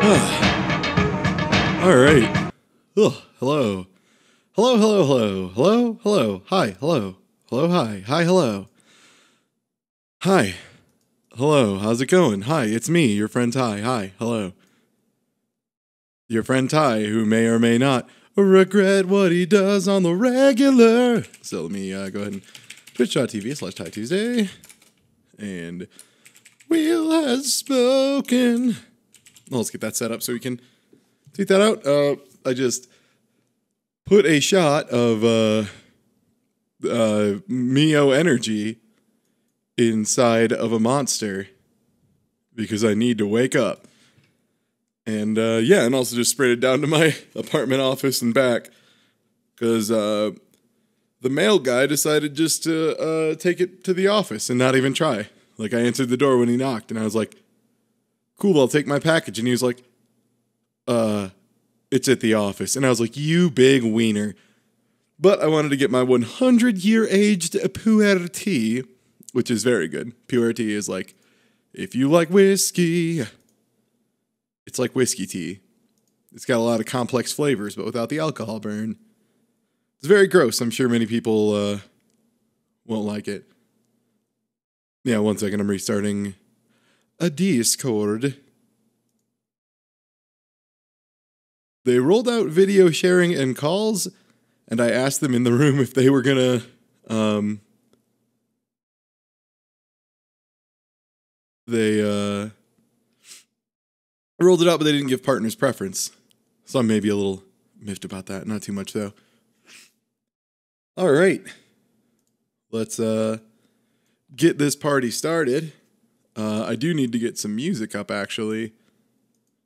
All right. Oh, hello. Hello, hello, hello. Hello, hello. Hi, hello. Hello, hi. Hi, hello. Hi. Hello, how's it going? Hi, it's me, your friend Ty. Hi, hello. Your friend Ty, who may or may not regret what he does on the regular. So let me go ahead and twitch.tv/Ty Tuesday. And Will has spoken. Well, let's get that set up so we can tweet that out. I just put a shot of Mio Energy inside of a monster because I need to wake up. And and also just sprayed it down to my apartment office and back because the mail guy decided just to take it to the office and not even try. Like, I answered the door when he knocked, and I was like, cool, I'll take my package. And he was like, it's at the office. And I was like, you big wiener. But I wanted to get my 100-year-aged Puerty, which is very good. Puerty is like, if you like whiskey, it's like whiskey tea. It's got a lot of complex flavors, but without the alcohol burn. It's very gross. I'm sure many people won't like it. Yeah, 1 second. I'm restarting a Discord. They rolled out video sharing and calls, and I asked them in the room if they were gonna they rolled it out, but they didn't give partners preference. So I'm maybe a little miffed about that. Not too much though. All right. Let's get this party started. I do need to get some music up, actually.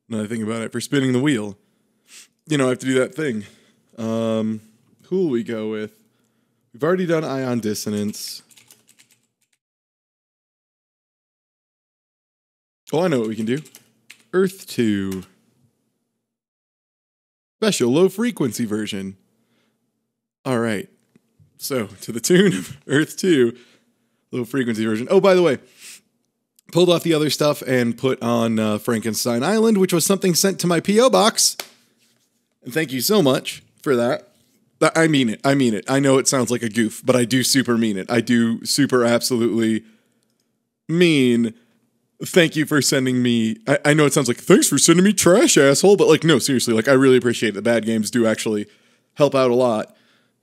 Now that I think about it, for spinning the wheel. You know, I have to do that thing. Who will we go with? We've already done Ion Dissonance. Oh, I know what we can do. Earth 2. Special low frequency version. All right. So, to the tune of Earth 2. Low frequency version. Oh, by the way, pulled off the other stuff and put on Frankenstein Island, which was something sent to my P.O. box. And thank you so much for that. I mean it. I mean it. I know it sounds like a goof, but I do super mean it. I do super absolutely mean thank you for sending me. I know it sounds like thanks for sending me trash, asshole, but like, no, seriously, like, I really appreciate it. The bad games do actually help out a lot.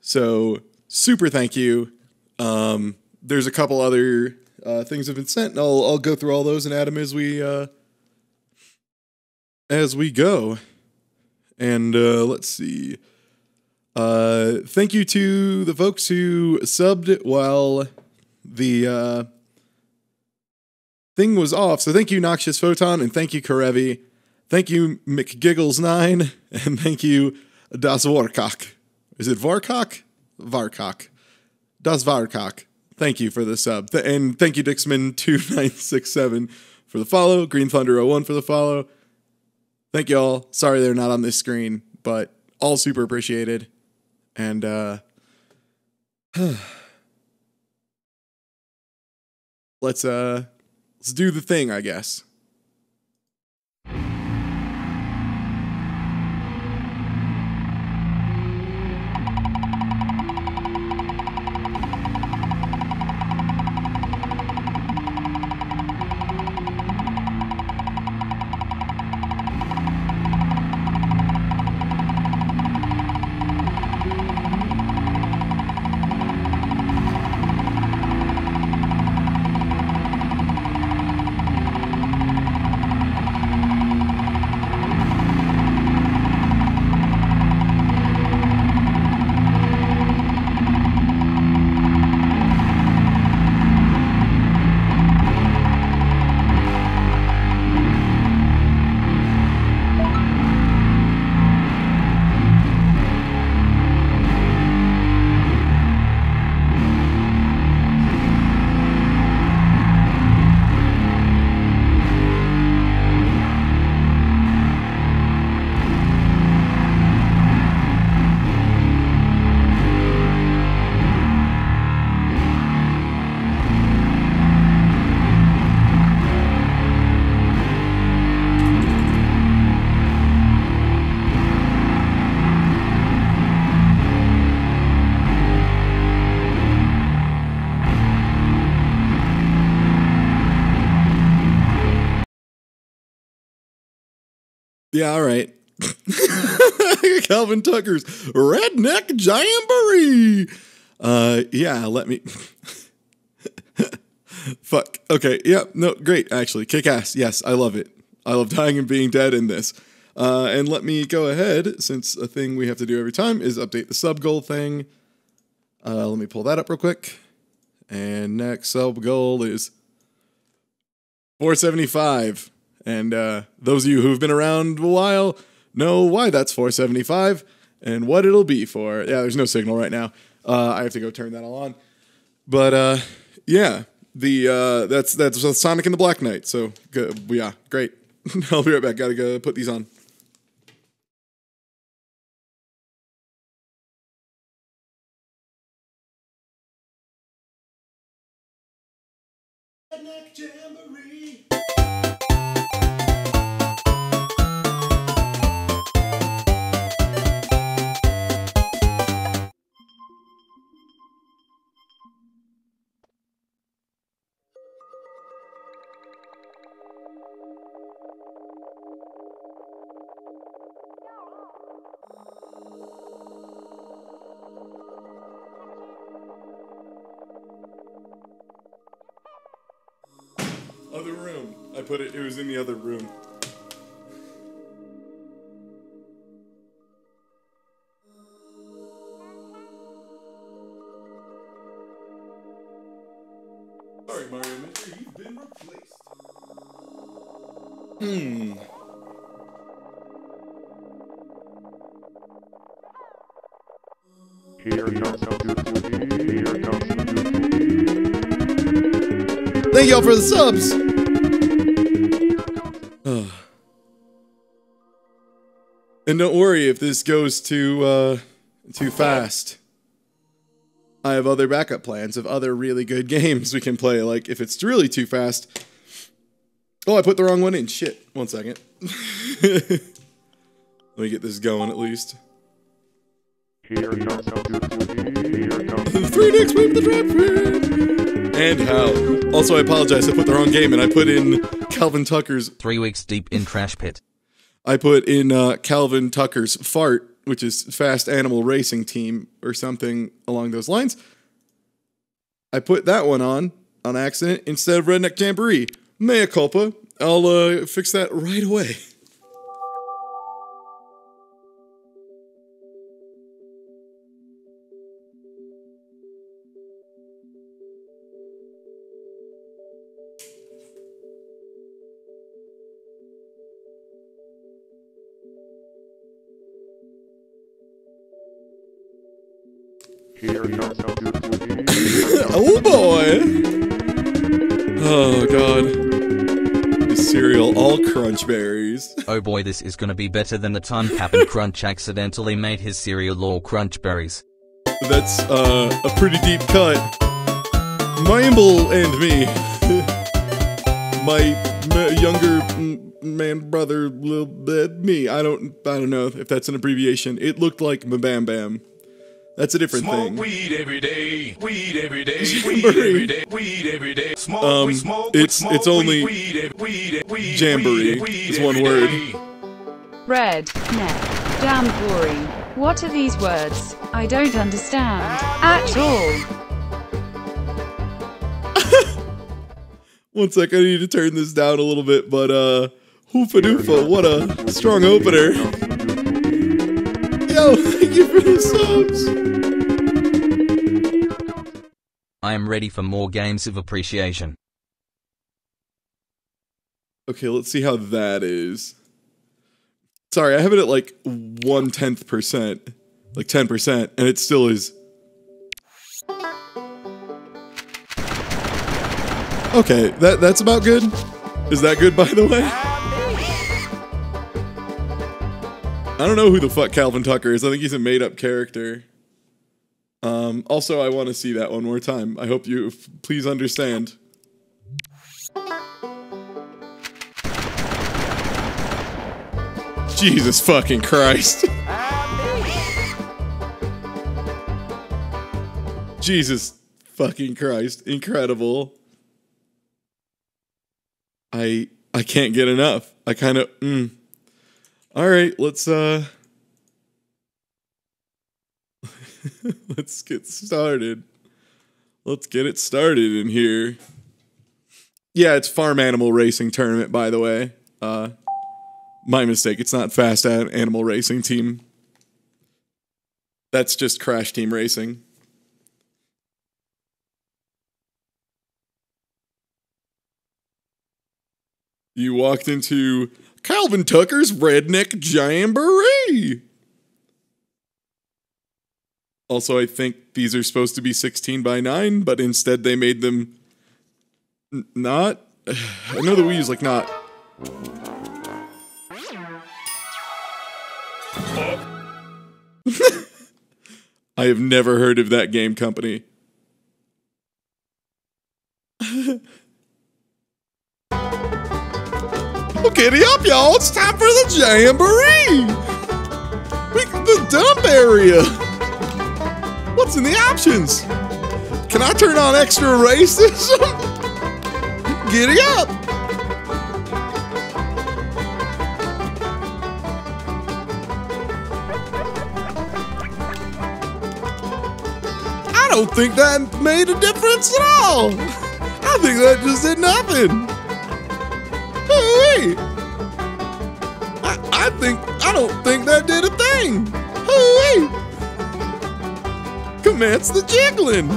So super thank you. There's a couple other things have been sent, and I'll go through all those and add them as we go. And let's see. Thank you to the folks who subbed while the thing was off. So thank you, Noxious Photon, and thank you, Karevi. Thank you, McGiggles9, and thank you, Das Warkok. Is it Varkok? Varkok. Das Varkok. Thank you for the sub. And thank you, Dixman2967 for the follow. Green Thunder 01 for the follow. Thank you all. Sorry they're not on this screen, but all super appreciated. And let's do the thing, I guess. Yeah, all right. Calvin Tucker's Redneck Jamboree. Yeah, let me. Fuck. Okay. Yeah. No. Great. Actually, kick ass. Yes, I love it. I love dying and being dead in this. And let me go ahead, since a thing we have to do every time is update the sub goal thing. Let me pull that up real quick. And next sub goal is 475. And those of you who've been around a while know why that's 475 and what it'll be for. Yeah, there's no signal right now. I have to go turn that all on. But yeah, that's Sonic and the Black Knight. So yeah, great. I'll be right back. Gotta go put these on. Redneck Jamboree. Other room. I put it, it was in the other room. Sorry, Mario Mister, you've been replaced. Here comes the good. Here comes the good. Thank y'all for the subs! And don't worry if this goes too fast. I have other backup plans of other really good games we can play. Like, if it's really too fast... Oh, I put the wrong one in. Shit. 1 second. Let me get this going at least. Here comes the good. Here comes the 3 dicks wave the trap fan. And how. Also, I apologize. I put the wrong game and I put in Calvin Tucker's... 3 weeks deep in trash pit. I put in Calvin Tucker's Fart, which is Fast Animal Racing Team or something along those lines. I put that one on accident instead of Redneck Jamboree. Mea culpa. I'll fix that right away. Here comes the good. Oh boy! Oh god. This cereal, all crunch berries. Oh boy, this is gonna be better than the time Cap'n Crunch accidentally made his cereal all crunch berries. That's a pretty deep cut. Mimble and me. My younger man brother, little bit me. I don't know if that's an abbreviation. It looked like Mabam Bam. That's a different thing. Smoke weed every day, weed every day, Jamboree. weed every day, weed every day. Smoke, we smoke, it's only weed, Jamboree is one word. Redneck Jamboree. What are these words? I don't understand at all. 1 sec, I need to turn this down a little bit, but hoofa doofa, what a strong opener. Yo, thank you for the subs. I am ready for more games of appreciation. Okay, let's see how that is. Sorry, I have it at like 1/10%, like 10%, and it still is. Okay, that's about good. Is that good, by the way? I don't know who the fuck Calvin Tucker is. I think he's a made-up character. Also, I want to see that one more time. I hope you please understand. Jesus fucking Christ. Jesus fucking Christ. Incredible. I can't get enough. I kind of, All right, let's let's get started. Let's get it started in here. Yeah, it's Farm Animal Racing Tournament, by the way. My mistake. It's not Fast Animal Racing Team. That's just Crash Team Racing. You walked into Calvin Tucker's Redneck Jamboree. Also, I think these are supposed to be 16 by 9, but instead they made them not. I know that we use like not. I have never heard of that game company. Well, giddy up, y'all. It's time for the Jamboree. The dump area. What's in the options? Can I turn on extra racism? Giddy up. I don't think that made a difference at all. I think that just did nothing. Hooey! I don't think that did a thing. Hooey! Commence the jiggling.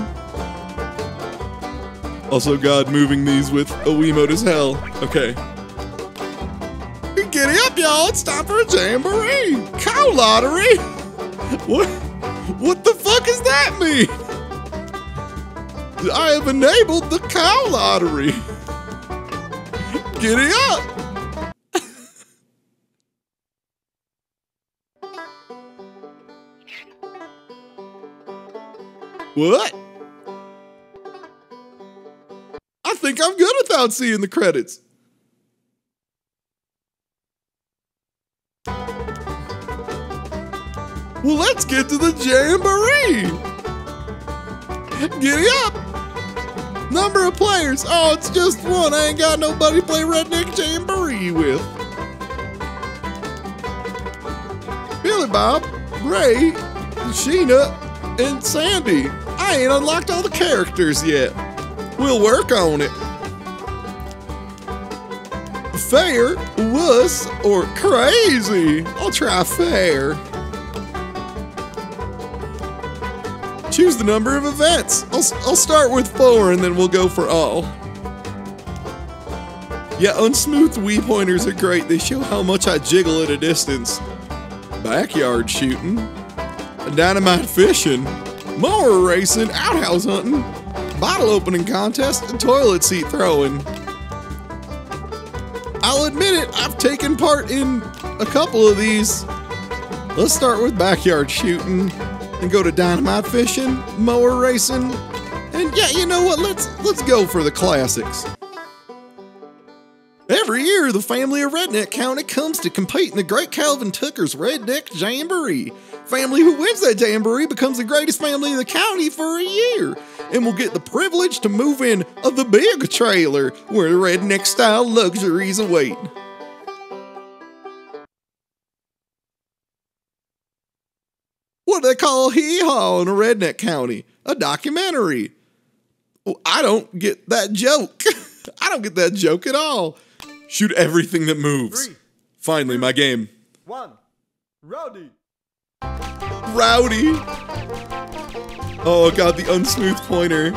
Also, God moving these with a Wiimote as hell. Okay. Giddy up, y'all! It's time for a jamboree. Cow lottery. What the fuck does that mean? I have enabled the cow lottery. Giddy up! What? I think I'm good without seeing the credits. Well, let's get to the jamboree. Giddy up! Number of players. Oh, it's just one. I ain't got nobody to play Redneck Jamboree with. Billy Bob, Ray, Sheena, and Sandy. I ain't unlocked all the characters yet. We'll work on it. Fair, wuss, or crazy. I'll try fair. Choose the number of events. I'll start with 4 and then we'll go for all. Yeah, unsmooth Wii pointers are great. They show how much I jiggle at a distance. Backyard shooting, dynamite fishing, mower racing, outhouse hunting, bottle opening contest, and toilet seat throwing. I'll admit it, I've taken part in a couple of these. Let's start with backyard shooting. And go to dynamite fishing, mower racing, and yeah, you know what? Let's go for the classics. Every year, the family of Redneck County comes to compete in the Great Calvin Tucker's Redneck Jamboree. Family who wins that jamboree becomes the greatest family in the county for a year, and will get the privilege to move in the big trailer where the redneck-style luxuries await. What do they call hee-haw in a redneck county? A documentary. Well, I don't get that joke. I don't get that joke at all. Shoot everything that moves. 3, Finally, 2, my game. 1. Rowdy. Rowdy. Oh, God, the unsmooth pointer.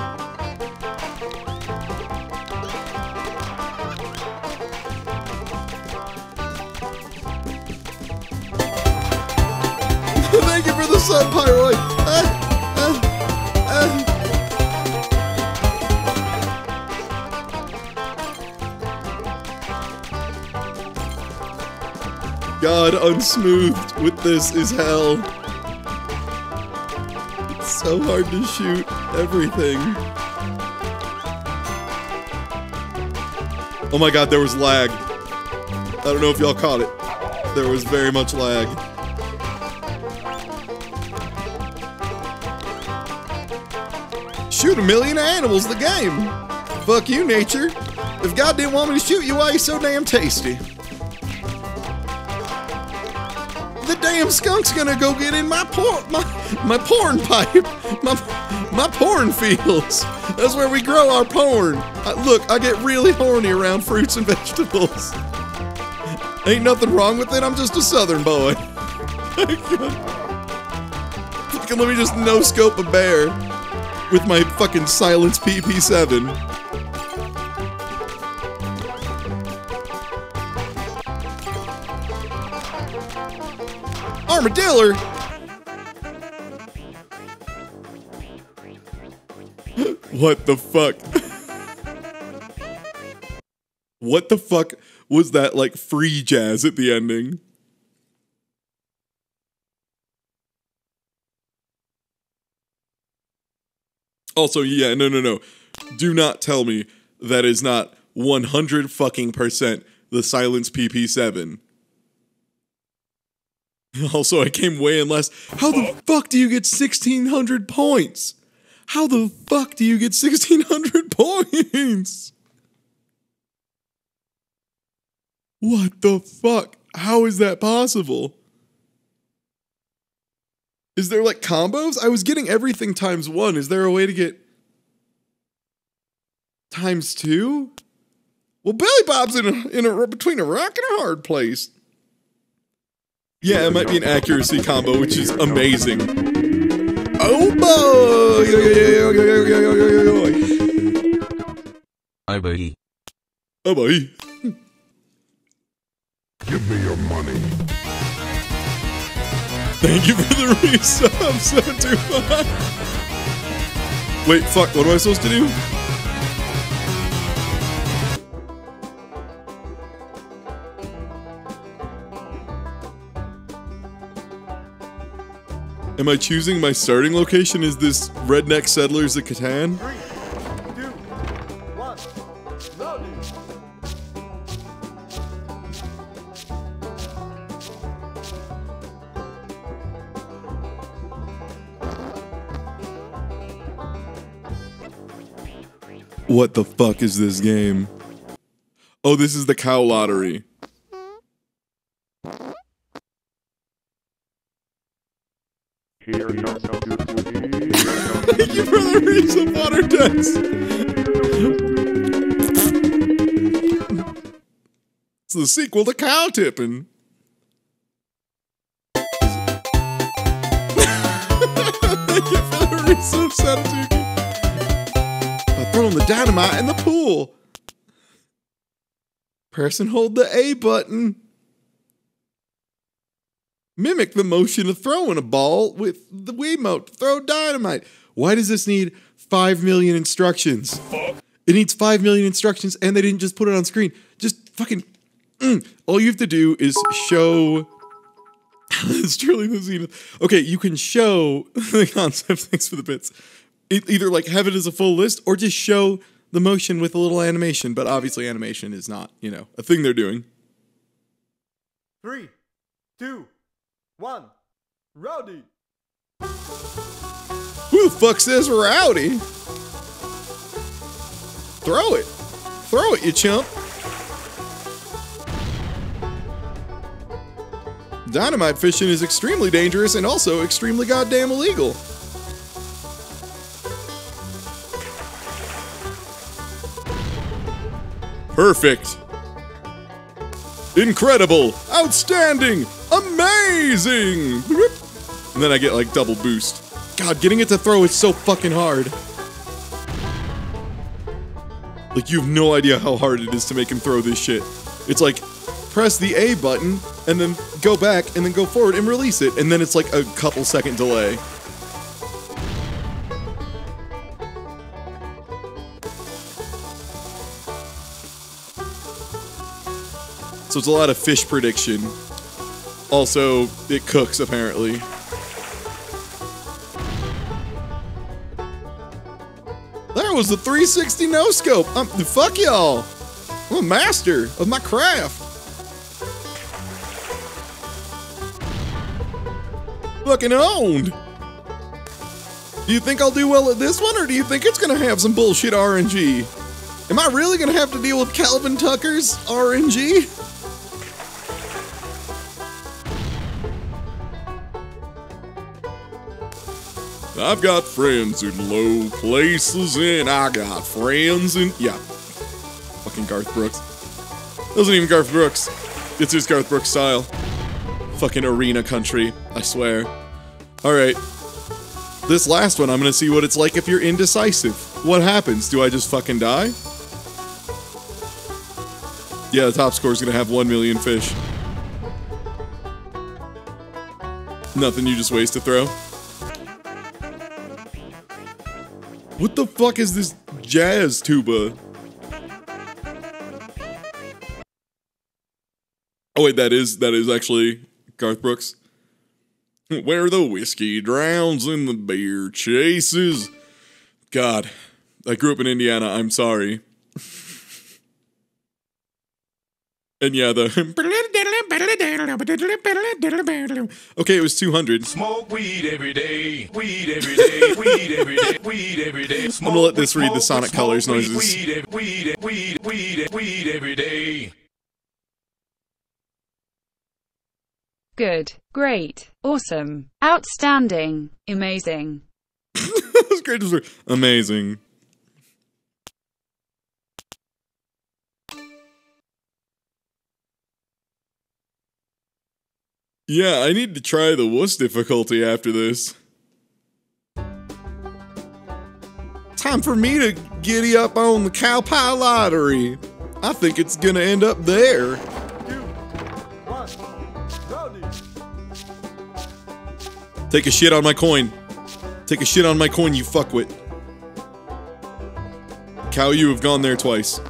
Thank you for the sub, Pyroid. God, unsmoothed with this is hell. It's so hard to shoot everything. Oh my God, there was lag. I don't know if y'all caught it. There was very much lag. Shoot a million animals, the game. Fuck you, nature. If God didn't want me to shoot you, why are you so damn tasty? the damn skunk's gonna go get in my porn pipe, my porn fields. That's where we grow our porn. Look, I get really horny around fruits and vegetables. Ain't nothing wrong with it. I'm just a Southern boy. Fucking let me just no scope a bear with my fucking Silence PP7. Armadillo! What the fuck? What the fuck was that, like, free jazz at the ending? Also, yeah, no. Do not tell me that is not 100 fucking % the Silence PP7. Also, I came way in less. How the fuck do you get 1,600 points? How the fuck do you get 1,600 points? What the fuck? How is that possible? Is there like combos? I was getting everything ×1. Is there a way to get ×2? Well, Billy Bob's in a between a rock and a hard place. Yeah, it might be an accuracy combo, which is amazing. Oh boy! Oh boy. Oh boy. Give me your money. Thank you for the resub, 725. Wait, fuck, what am I supposed to do? Am I choosing my starting location? Is this Redneck Settlers of Catan? 3, 2, 1, loading. What the fuck is this game? Oh, this is the cow lottery. Hear yourself to Thank you for the reason, water text. It's the sequel to Cow Tipping. Thank you for the reason, Satatuki. By throwing the dynamite in the pool. Press and hold the A button. Mimic the motion of throwing a ball with the Wiimote to throw dynamite. Why does this need 5 million instructions? It needs 5 million instructions and they didn't just put it on screen. Just fucking... All you have to do is show... It's truly the zenith. Okay, you can show the concept. Thanks for the bits. Either like have it as a full list or just show the motion with a little animation. But obviously animation is not, you know, a thing they're doing. 3, 2, 1, rowdy. Who the fuck says rowdy? Throw it. Throw it, you chump. Dynamite fishing is extremely dangerous and also extremely goddamn illegal. Perfect. Incredible. Outstanding. Amazing. And then I get like double boost. God, getting it to throw is so fucking hard. Like, you have no idea how hard it is to make him throw this shit. It's like, press the A button, and then go back, and then go forward and release it, and then it's like a couple second delay. So it's a lot of fish prediction. Also, it cooks, apparently. That was the 360 no-scope. Fuck y'all. I'm a master of my craft. Fucking owned. Do you think I'll do well at this one, or do you think it's gonna have some bullshit RNG? Am I really gonna have to deal with Calvin Tucker's RNG? I've got friends in low places and I got friends in... Yeah. Fucking Garth Brooks. Wasn't even Garth Brooks. It's just Garth Brooks style. Fucking arena country, I swear. Alright. This last one, I'm gonna see what it's like if you're indecisive. What happens? Do I just fucking die? Yeah, the top score's gonna have 1 million fish. Nothing, you just waste to throw. What the fuck is this jazz tuba? Oh wait, that is actually Garth Brooks. Where the whiskey drowns and the beer chases. God, I grew up in Indiana, I'm sorry. And yeah, the... Okay, it was 200. Smoke weed every day. Weed every day. Weed every day. Weed every day. I'm gonna let this read the Sonic Colors noises. Weed every day. Good, great, awesome, outstanding, amazing. That was great. Amazing. Yeah, I need to try the wuss difficulty after this. Time for me to giddy up on the cow pie lottery. I think it's gonna end up there. 2, 1, rowdy. Take a shit on my coin. Take a shit on my coin, you fuckwit. Cow, you have gone there twice.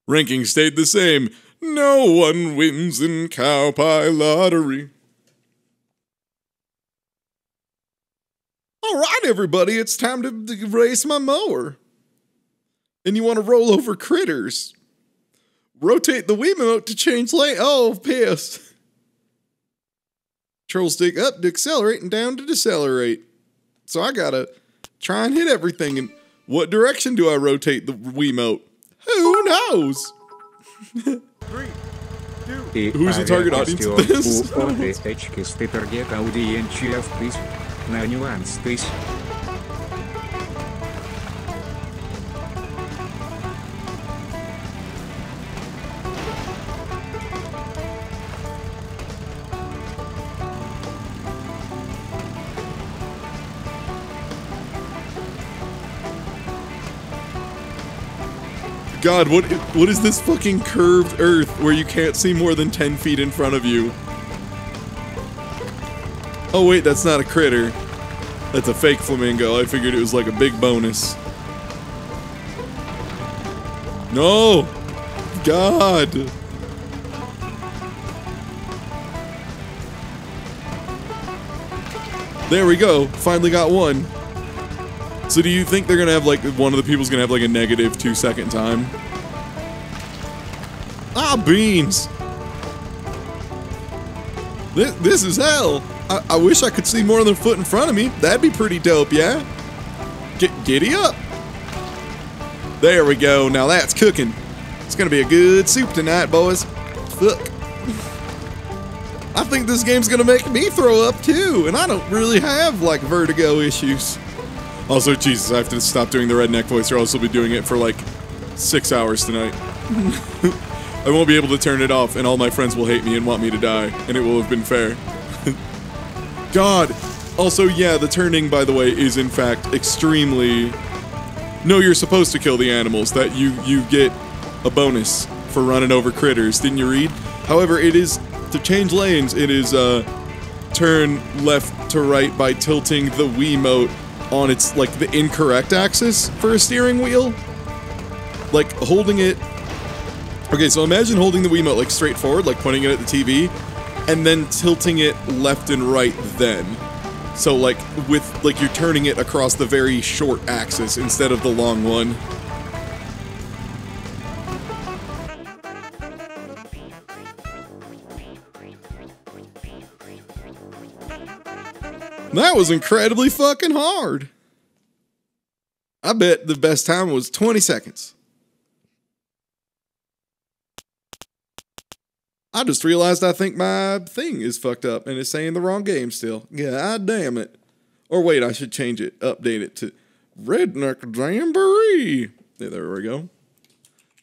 Ranking stayed the same. No one wins in cow pie lottery. All right, everybody, it's time to race my mower. And you want to roll over critters. Rotate the Wiimote to change lane. Oh, piss. Control stick up to accelerate and down to decelerate. So I gotta try and hit everything. And what direction do I rotate the Wiimote? Who knows? 3, 2, Who's the target audience of this? God, what is this fucking curved earth where you can't see more than 10 feet in front of you? Oh wait, that's not a critter. That's a fake flamingo. I figured it was like a big bonus. No! God! There we go. Finally got one. So do you think they're gonna have like, one of the people's gonna have like a negative 2 second time? Ah, beans! This is hell! I wish I could see more than a foot in front of me. That'd be pretty dope, yeah? Giddy up! There we go, now that's cooking. It's gonna be a good soup tonight, boys. Fuck. I think this game's gonna make me throw up too, and I don't really have like vertigo issues. Also, Jesus, I have to stop doing the redneck voice or else I'll be doing it for like 6 hours tonight. I won't be able to turn it off and all my friends will hate me and want me to die, and it will have been fair. God! Also, yeah, the turning, by the way, is in fact extremely... No, you're supposed to kill the animals, that you get a bonus for running over critters, didn't you read? However, it is, to change lanes, it is, turn left to right by tilting the Wiimote on its, like, the incorrect axis for a steering wheel. Like, holding it... Okay, so imagine holding the Wiimote, like, straight forward, like, pointing it at the TV, and then tilting it left and right then. So, like, with, like, you're turning it across the very short axis instead of the long one. That was incredibly fucking hard. I bet the best time was 20 seconds. I just realized I think my thing is fucked up and it's saying the wrong game still. God damn it. Or wait, I should change it, update it to Redneck Jamboree. Yeah, there we go.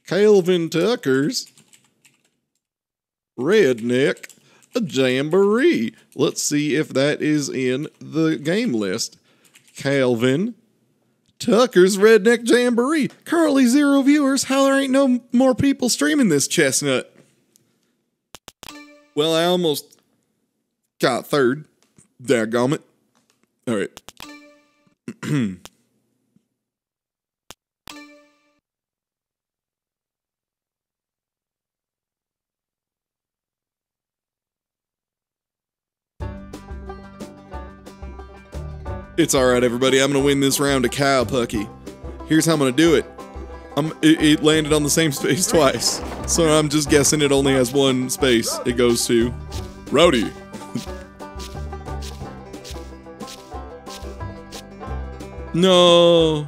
Calvin Tucker's Redneck Jamboree. Let's see if that is in the game list. Calvin Tucker's Redneck Jamboree. Currently 0 viewers. How there ain't no more people streaming this chestnut? Well, I almost got third. Dadgummit. All right. It's all right, everybody. I'm going to win this round of Cow Pucky. Here's how I'm going to do it. It landed on the same space twice. So I'm just guessing it only has one space it goes to. Rowdy. No.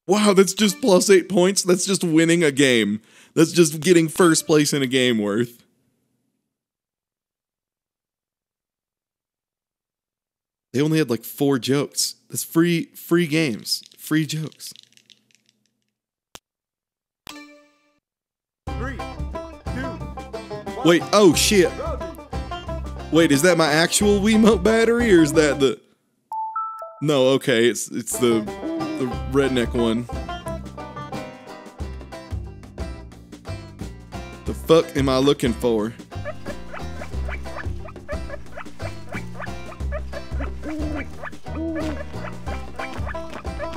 Wow, that's just plus 8 points. That's just winning a game. That's just getting first place in a game worth. They only had like 4 jokes. That's free games. Free jokes. 3, 2, 1. Wait, oh shit. Wait, is that my actual Wiimote battery or is that the... No, okay, it's the redneck one. The fuck am I looking for?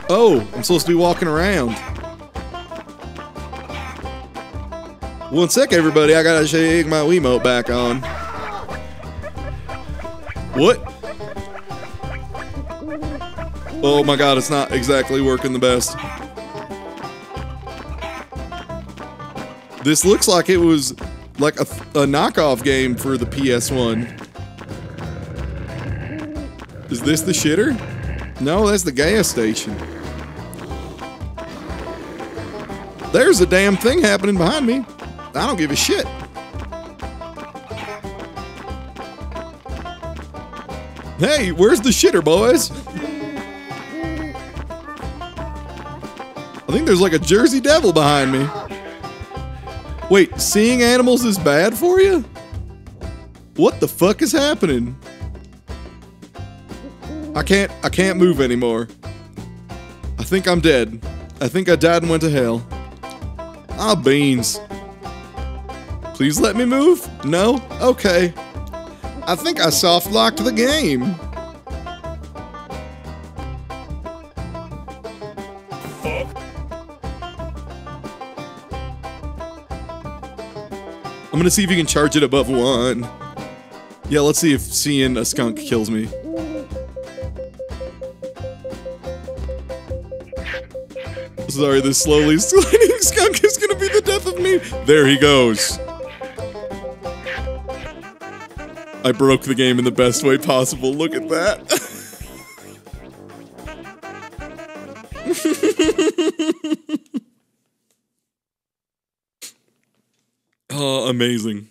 Oh, I'm supposed to be walking around. One sec, everybody. I gotta shake my Wiimote back on. What? Oh my god, it's not exactly working the best. This looks like it was like a knockoff game for the PS1. Is this the shitter? No, that's the gas station. There's a damn thing happening behind me. I don't give a shit. Hey, where's the shitter, boys? I think there's like a Jersey Devil behind me. Wait, seeing animals is bad for you? What the fuck is happening? I can't move anymore. I think I'm dead. I think I died and went to hell. Ah, beans. Please let me move? No? Okay. I think I soft locked the game. I'm gonna see if you can charge it above 1. Yeah, let's see if seeing a skunk kills me. Sorry, this slowly sliding skunk is gonna be the death of me. There he goes. I broke the game in the best way possible. Look at that. Oh, amazing.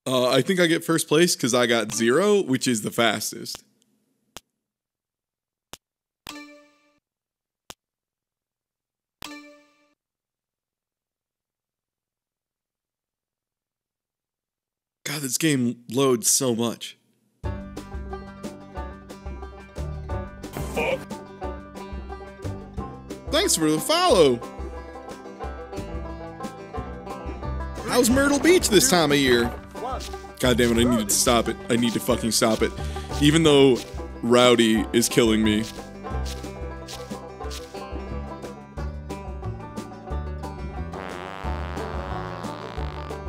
I think I get first place because I got 0, which is the fastest. God, this game loads so much. Thanks for the follow. How's Myrtle Beach this time of year? God damn it, I need to stop it. I need to fucking stop it. Even though Rowdy is killing me.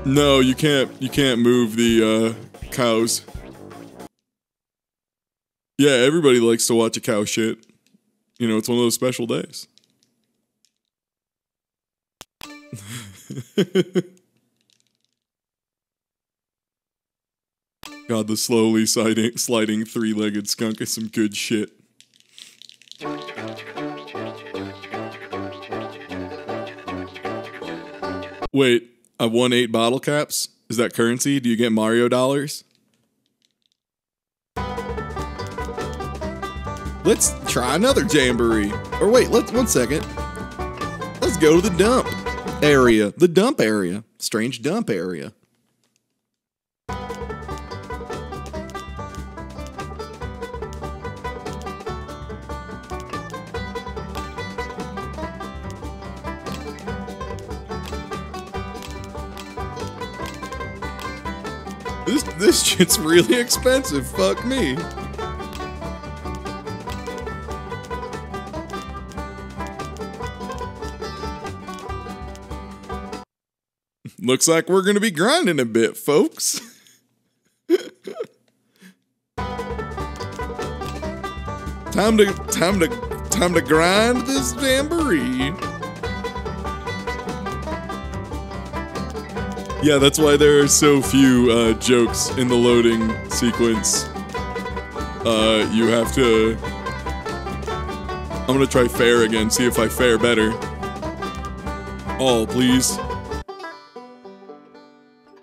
No, you can't move the cows. Yeah, everybody likes to watch a cow shit. You know, it's one of those special days. God, the slowly sliding three-legged skunk is some good shit. Wait, I won 8 bottle caps? Is that currency? Do you get Mario dollars? Let's try another jamboree. Or wait, one second. Let's go to the dump area. The dump area. Strange dump area. This shit's really expensive. Fuck me. Looks like we're gonna be grinding a bit, folks. Time to grind this jamboree. Yeah, that's why there are so few jokes in the loading sequence. You have to... I'm gonna try fair again, see if I fare better. All, please.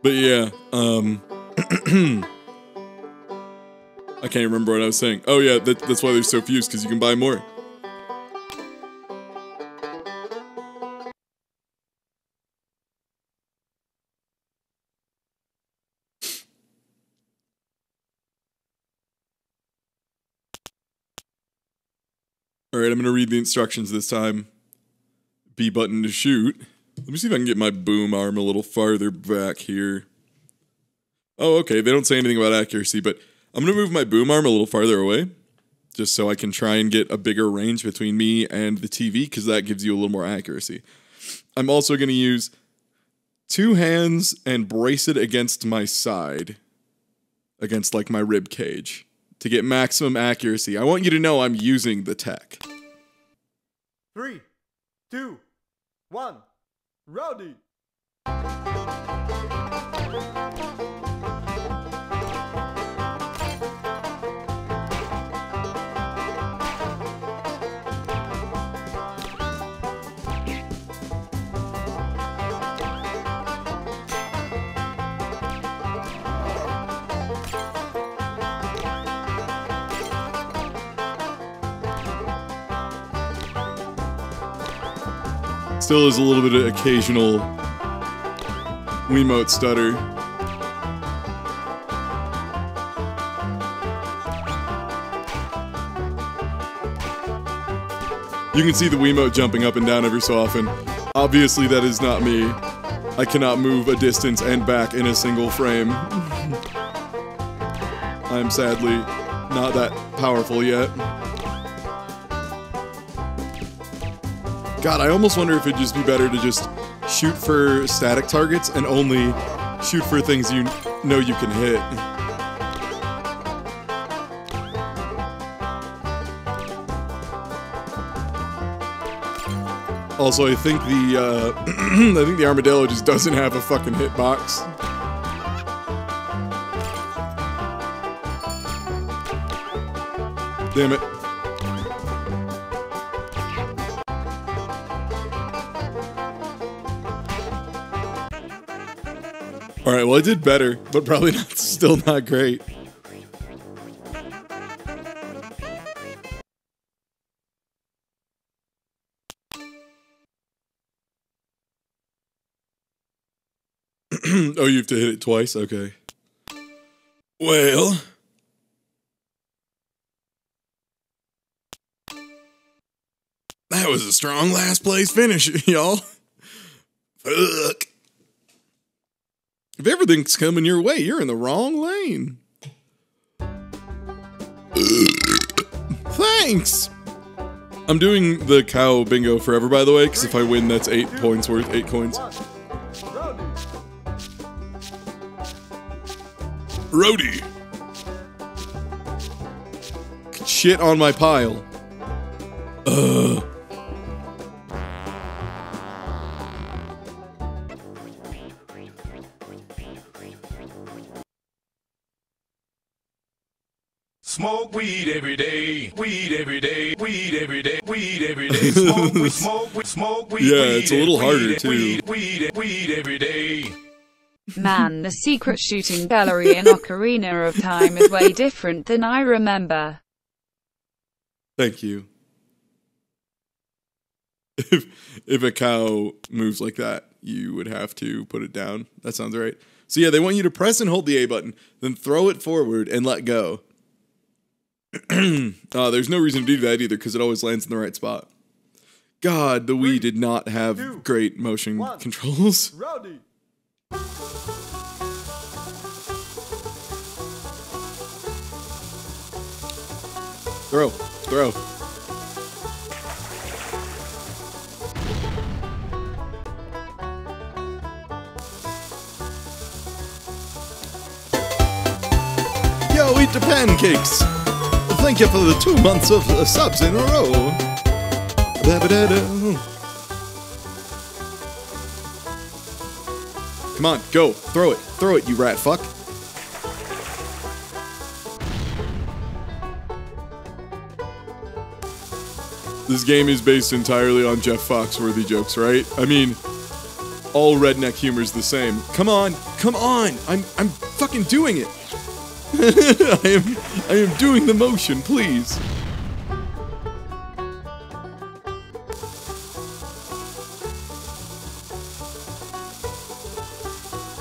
But yeah, I can't remember what I was saying. Oh yeah, that's why there's so few, because you can buy more. Alright, I'm gonna read the instructions this time. B button to shoot. Let me see if I can get my boom arm a little farther back here. Oh, okay, they don't say anything about accuracy, but I'm gonna move my boom arm a little farther away, just so I can try and get a bigger range between me and the TV, because that gives you a little more accuracy. I'm also gonna use 2 hands and brace it against my side, against like my rib cage, to get maximum accuracy. I want you to know I'm using the tech. 3, 2, 1, rowdy! Still is a little bit of occasional Wiimote stutter. You can see the Wiimote jumping up and down every so often. Obviously that is not me. I cannot move a distance and back in a single frame. I'm sadly not that powerful yet. God, I almost wonder if it'd just be better to just shoot for static targets and only shoot for things you know you can hit. Also, I think the armadillo just doesn't have a fucking hitbox. Damn it. Alright, well I did better, but probably still not great. Oh, you have to hit it twice? Okay. Well... that was a strong last place finish, y'all. Fuck. If everything's coming your way, you're in the wrong lane. Thanks! I'm doing the cow bingo forever, by the way, because if I win, that's 8 points worth, 8 coins. Roadie. Shit on my pile. Ugh. Smoke weed every day, weed every day, weed every day, weed every day. Smoke weed, smoke weed, smoke weed. Yeah, it's a little harder too. Weed every day. Man, the secret shooting gallery in Ocarina of Time is way different than I remember. Thank you. If a cow moves like that, you would have to put it down. That sounds right. So yeah, they want you to press and hold the A button, then throw it forward and let go. There's no reason to do that either because it always lands in the right spot. God, the Wii did not have great motion controls. Rowdy. Throw. Yo, eat the pancakes. Thank you for the 2 months of subs in a row. Come on, go. Throw it, you rat fuck. This game is based entirely on Jeff Foxworthy jokes, right? I mean, all redneck humor's the same. Come on. I'm fucking doing it. I am doing the motion, please.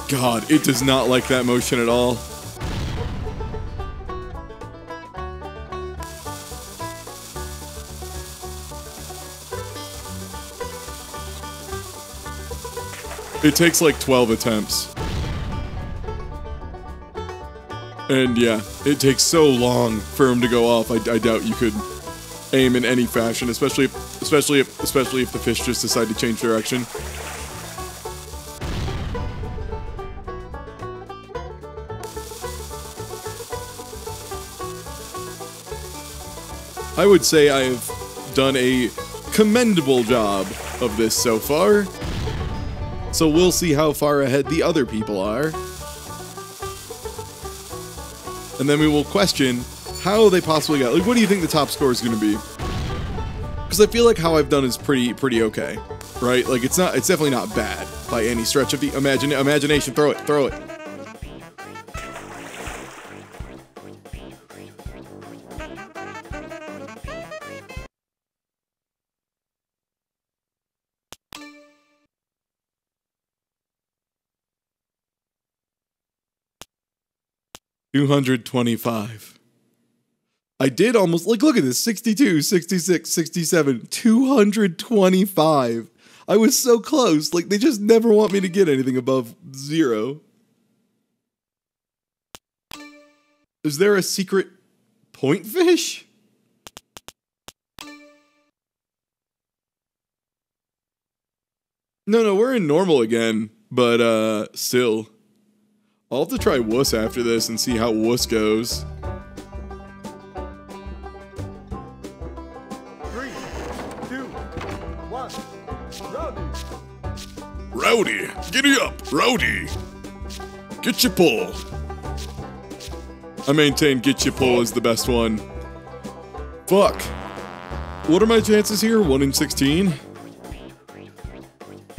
God, it does not like that motion at all. It takes like 12 attempts. And yeah, it takes so long for him to go off. I doubt you could aim in any fashion, especially if the fish just decide to change direction. I would say I have done a commendable job of this so far. So we'll see how far ahead the other people are. And then we will question how they possibly got. Like, what do you think the top score is going to be? Because I feel like how I've done is pretty okay, right? Like it's definitely not bad by any stretch of the imagination. Throw it. $225. I did almost, like, look at this, 62, 66, 67, 225. I was so close. Like, they just never want me to get anything above 0. Is there a secret point fish? No, we're in normal again, but, still. I'll have to try wuss after this and see how wuss goes. 3, 2, 1. Rowdy. Rowdy, giddy up, Rowdy. Get your pull. I maintain get your pull is the best one. Fuck. What are my chances here? 1 in 16?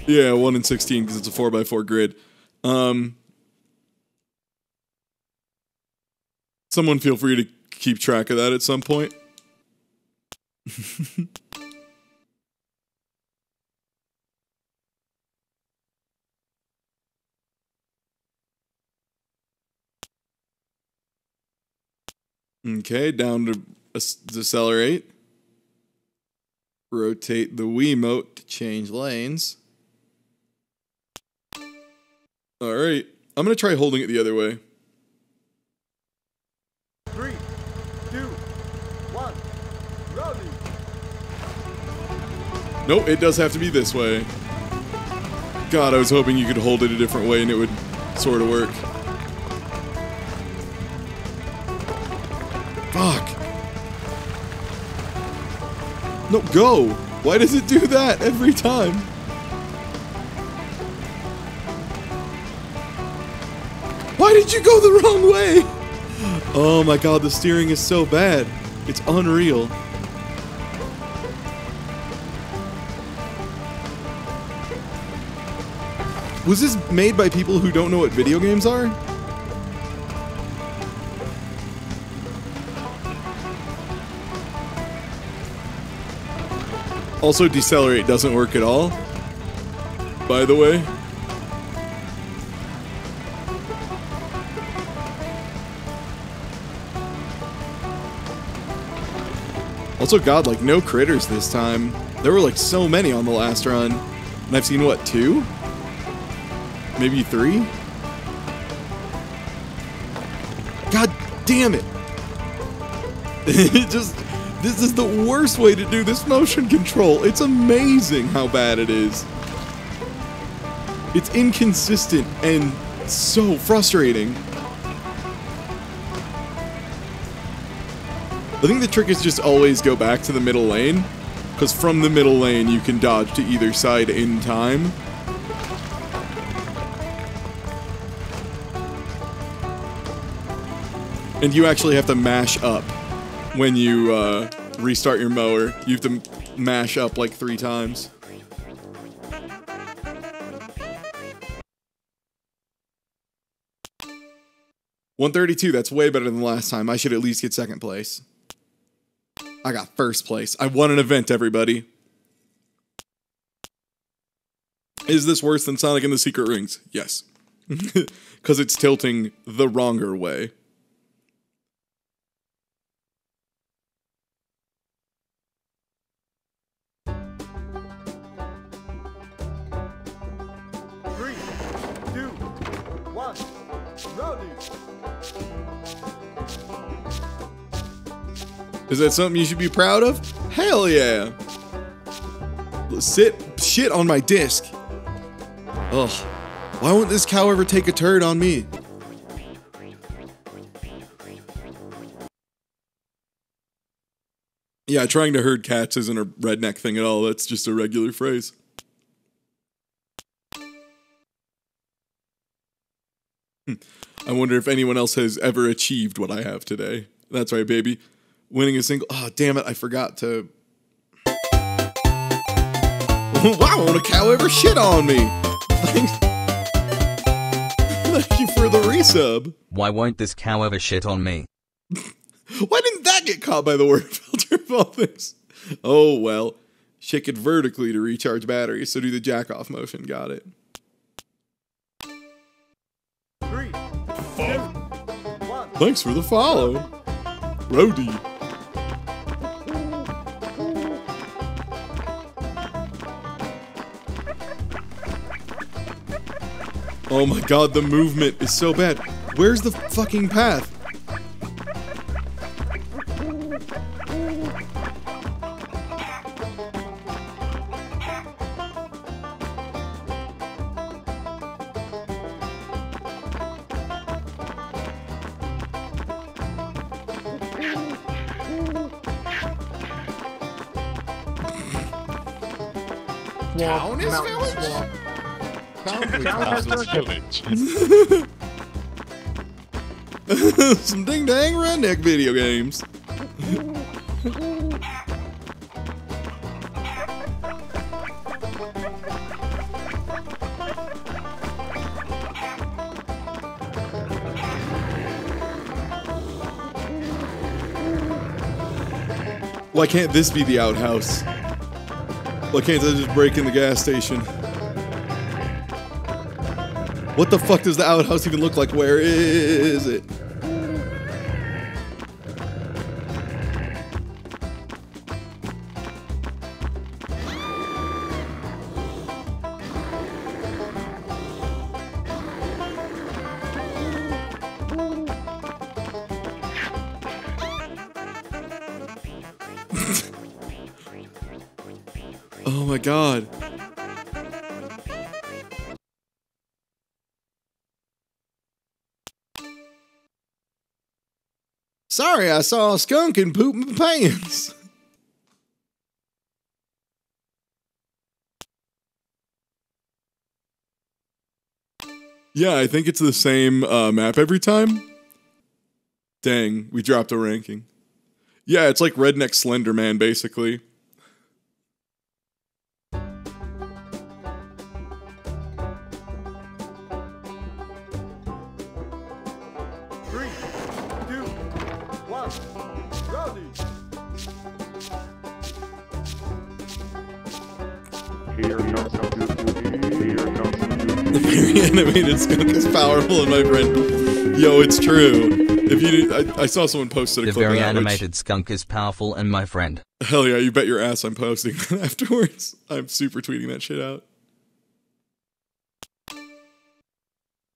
Yeah, 1 in 16 because it's a 4x4 grid. Someone feel free to keep track of that at some point. Okay, down to decelerate. Rotate the Wiimote to change lanes. Alright, I'm gonna try holding it the other way. 3, 2, 1. Rowdy. Nope, it does have to be this way. God, I was hoping you could hold it a different way and it would sort of work. No, go! Why does it do that every time? Why did you go the wrong way? Oh my god, the steering is so bad. It's unreal. Was this made by people who don't know what video games are? Also, decelerate doesn't work at all, by the way. Also, God, like, no critters this time. There were, like, so many on the last run. And I've seen, what, 2? Maybe 3? God damn it! It just... This is the worst way to do this motion control. It's amazing how bad it is. It's inconsistent and so frustrating. I think the trick is just always go back to the middle lane, because from the middle lane you can dodge to either side in time. And you actually have to mash up when you restart your mower. You have to mash up like 3 times. $132, that's way better than last time. I should at least get second place. I got first place. I won an event, everybody. Is this worse than Sonic and the Secret Rings? Yes. Because it's tilting the wronger way. Is that something you should be proud of? Hell yeah! Shit on my disc. Ugh. Why won't this cow ever take a turd on me? Yeah, trying to herd cats isn't a redneck thing at all. That's just a regular phrase. I wonder if anyone else has ever achieved what I have today. That's right, baby. Winning a single... Oh, damn it, I forgot to... Why won't a cow ever shit on me? Thank you for the resub. Why won't this cow ever shit on me? Why didn't that get caught by the word filter of all things? Oh, well. Shake it vertically to recharge batteries, so do the jack-off motion. Got it. 3, 2, 1. Thanks for the follow. Roadie. Oh my god, the movement is so bad. Where's the fucking path? Townist Village? Thousands Village. Some ding-dang redneck video games. Why can't this be the outhouse? Why can't I just break in the gas station? What the fuck does the outhouse even look like? Where is it? Oh my god. Sorry, I saw a skunk and pooped my pants. Yeah, I think it's the same map every time. Dang, we dropped a ranking. Yeah, it's like Redneck Slender Man, basically. Three, two, one. Rowdy. Here comes some doo-doo. Here comes some doo-doo. The very animated skunk is powerful, and my friend, yo, it's true. If you, I saw someone posted a The clip of very that, animated skunk is powerful, and my friend. Hell yeah, you bet your ass I'm posting that afterwards. I'm super tweeting that shit out.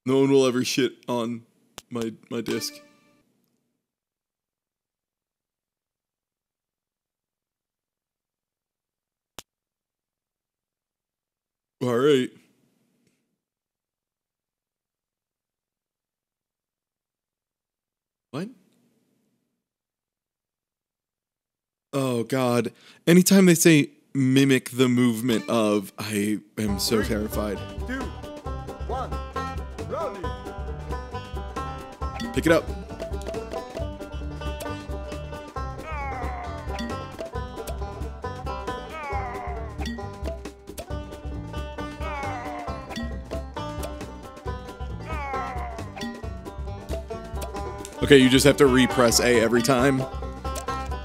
No one will ever shit on my disc. All right. What? Oh God. Anytime they say mimic the movement of, I am so terrified. 2, 1. Rowdy. Pick it up. Okay, you just have to repress A every time.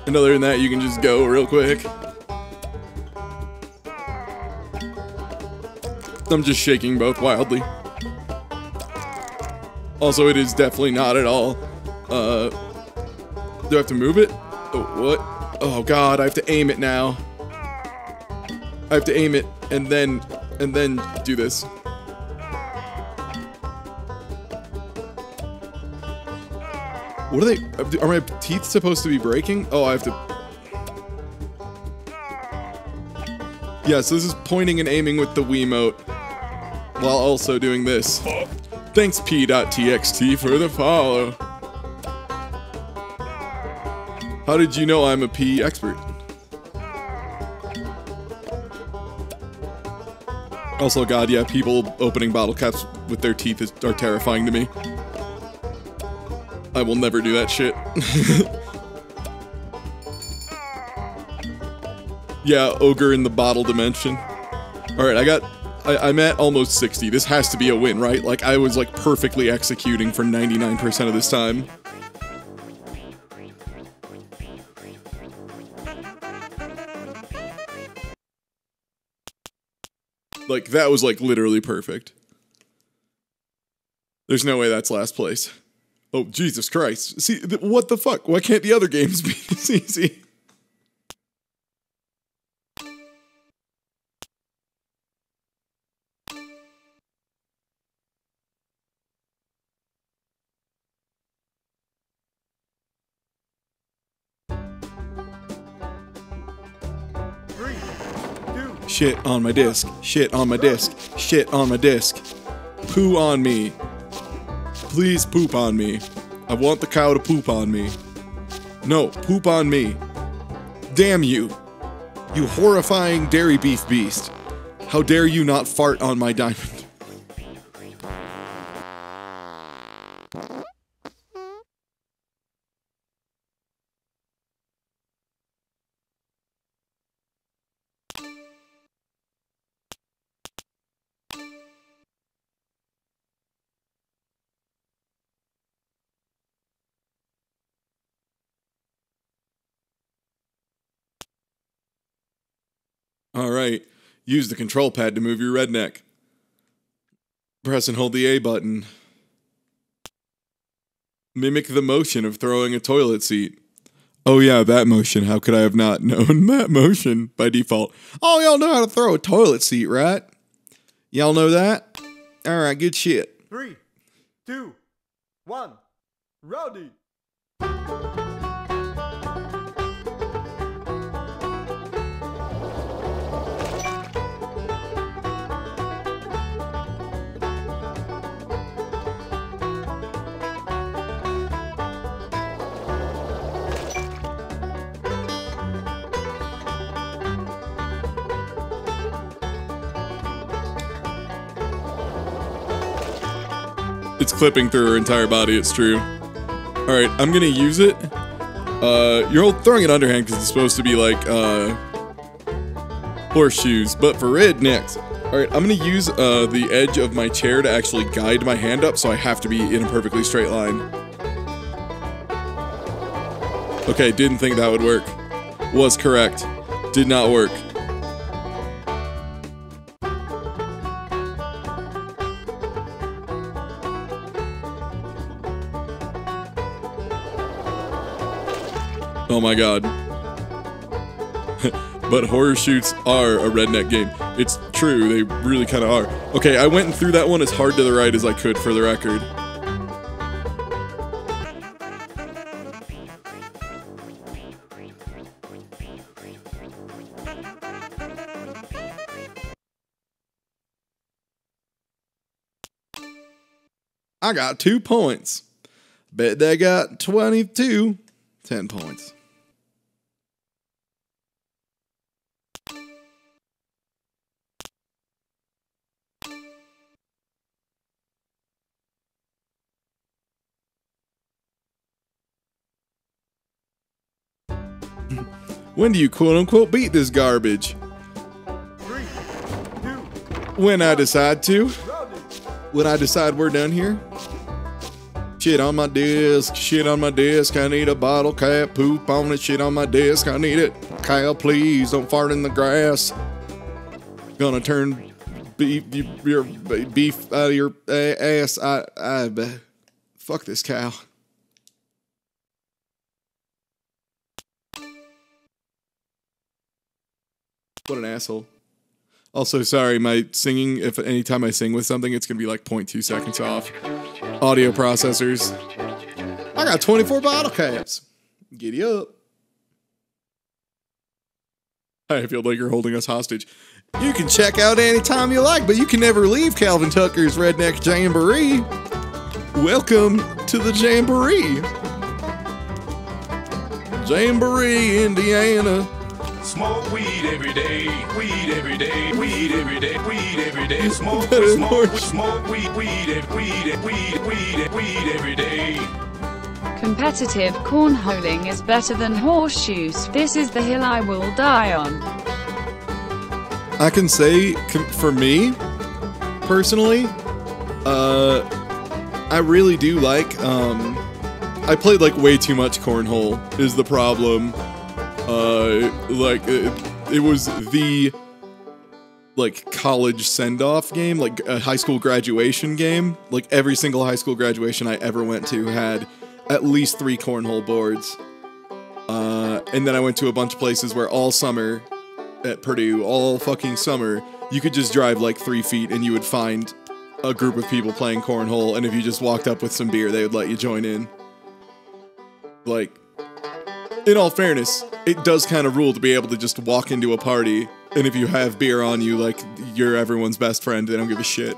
And other than that, you can just go real quick. I'm just shaking both wildly. Also, it is definitely not at all. Do I have to move it? Oh, what? Oh God, I have to aim it now. I have to aim it and then do this. What are they? Are my teeth supposed to be breaking? Oh, I have to. Yeah, so this is pointing and aiming with the Wiimote while also doing this. Thanks P.txt for the follow. How did you know I'm a P expert? Also, God, yeah, people opening bottle caps with their teeth are terrifying to me. I will never do that shit. Yeah, ogre in the bottle dimension. Alright, I'm at almost 60. This has to be a win, right? Like, I was like perfectly executing for 99% of this time. Like, that was like literally perfect. There's no way that's last place. Oh, Jesus Christ. See, what the fuck? Why can't the other games be this easy? Three, 2, Shit on my disc. Shit on my disc. Shit on my disc. Poo on me. Please poop on me. I want the cow to poop on me. No, poop on me. Damn you. You horrifying dairy beef beast. How dare you not fart on my diamond? Alright, use the control pad to move your redneck. Press and hold the A button. Mimic the motion of throwing a toilet seat. Oh yeah, that motion. How could I have not known that motion by default? Oh, y'all know how to throw a toilet seat, right? Y'all know that? Alright, good shit. 3, 2, 1. Rowdy. It's clipping through her entire body, it's true. Alright, I'm gonna use it. You're throwing it underhand because it's supposed to be like, horseshoes, but for rednecks. Alright, I'm gonna use, the edge of my chair to actually guide my hand up, so I have to be in a perfectly straight line. Okay, didn't think that would work. Was correct. Did not work. Oh my god. But horror shoots are a redneck game. It's true, they really kind of are. Okay, I went and threw that one as hard to the right as I could for the record. I got 2 points. Bet they got 22. 10 points. When do you quote-unquote beat this garbage? 3, 2, When I decide to. Rowdy. When I decide we're done here. Shit on my desk, shit on my desk. I need a bottle cap, poop on it. Shit on my desk, I need it. Kyle, please don't fart in the grass. Gonna turn your beef out of your ass. Fuck this cow. What an asshole. Also, sorry, my singing, if anytime I sing with something, it's gonna be like 0.2 seconds off. Audio processors. I got 24 bottle caps. Giddy up. I feel like you're holding us hostage. You can check out anytime you like, but you can never leave Calvin Tucker's Redneck Jamboree. Welcome to the Jamboree. Jamboree, Indiana. Smoke weed every day, weed every day, weed every day, weed every day. Smoke, Better than smoke, horse. smoke weed, weed, weed every day. Competitive cornholing is better than horseshoes. This is the hill I will die on. I can say, for me, personally, I really do like, I played like way too much cornhole is the problem. It was the, like, college send-off game, like a high school graduation game. Like, every single high school graduation I ever went to had at least 3 cornhole boards. And then I went to a bunch of places where all summer at Purdue, all fucking summer, you could just drive like 3 feet and you would find a group of people playing cornhole, and if you just walked up with some beer, they would let you join in. Like, in all fairness, it does kind of rule to be able to just walk into a party, and if you have beer on you, like, you're everyone's best friend, they don't give a shit.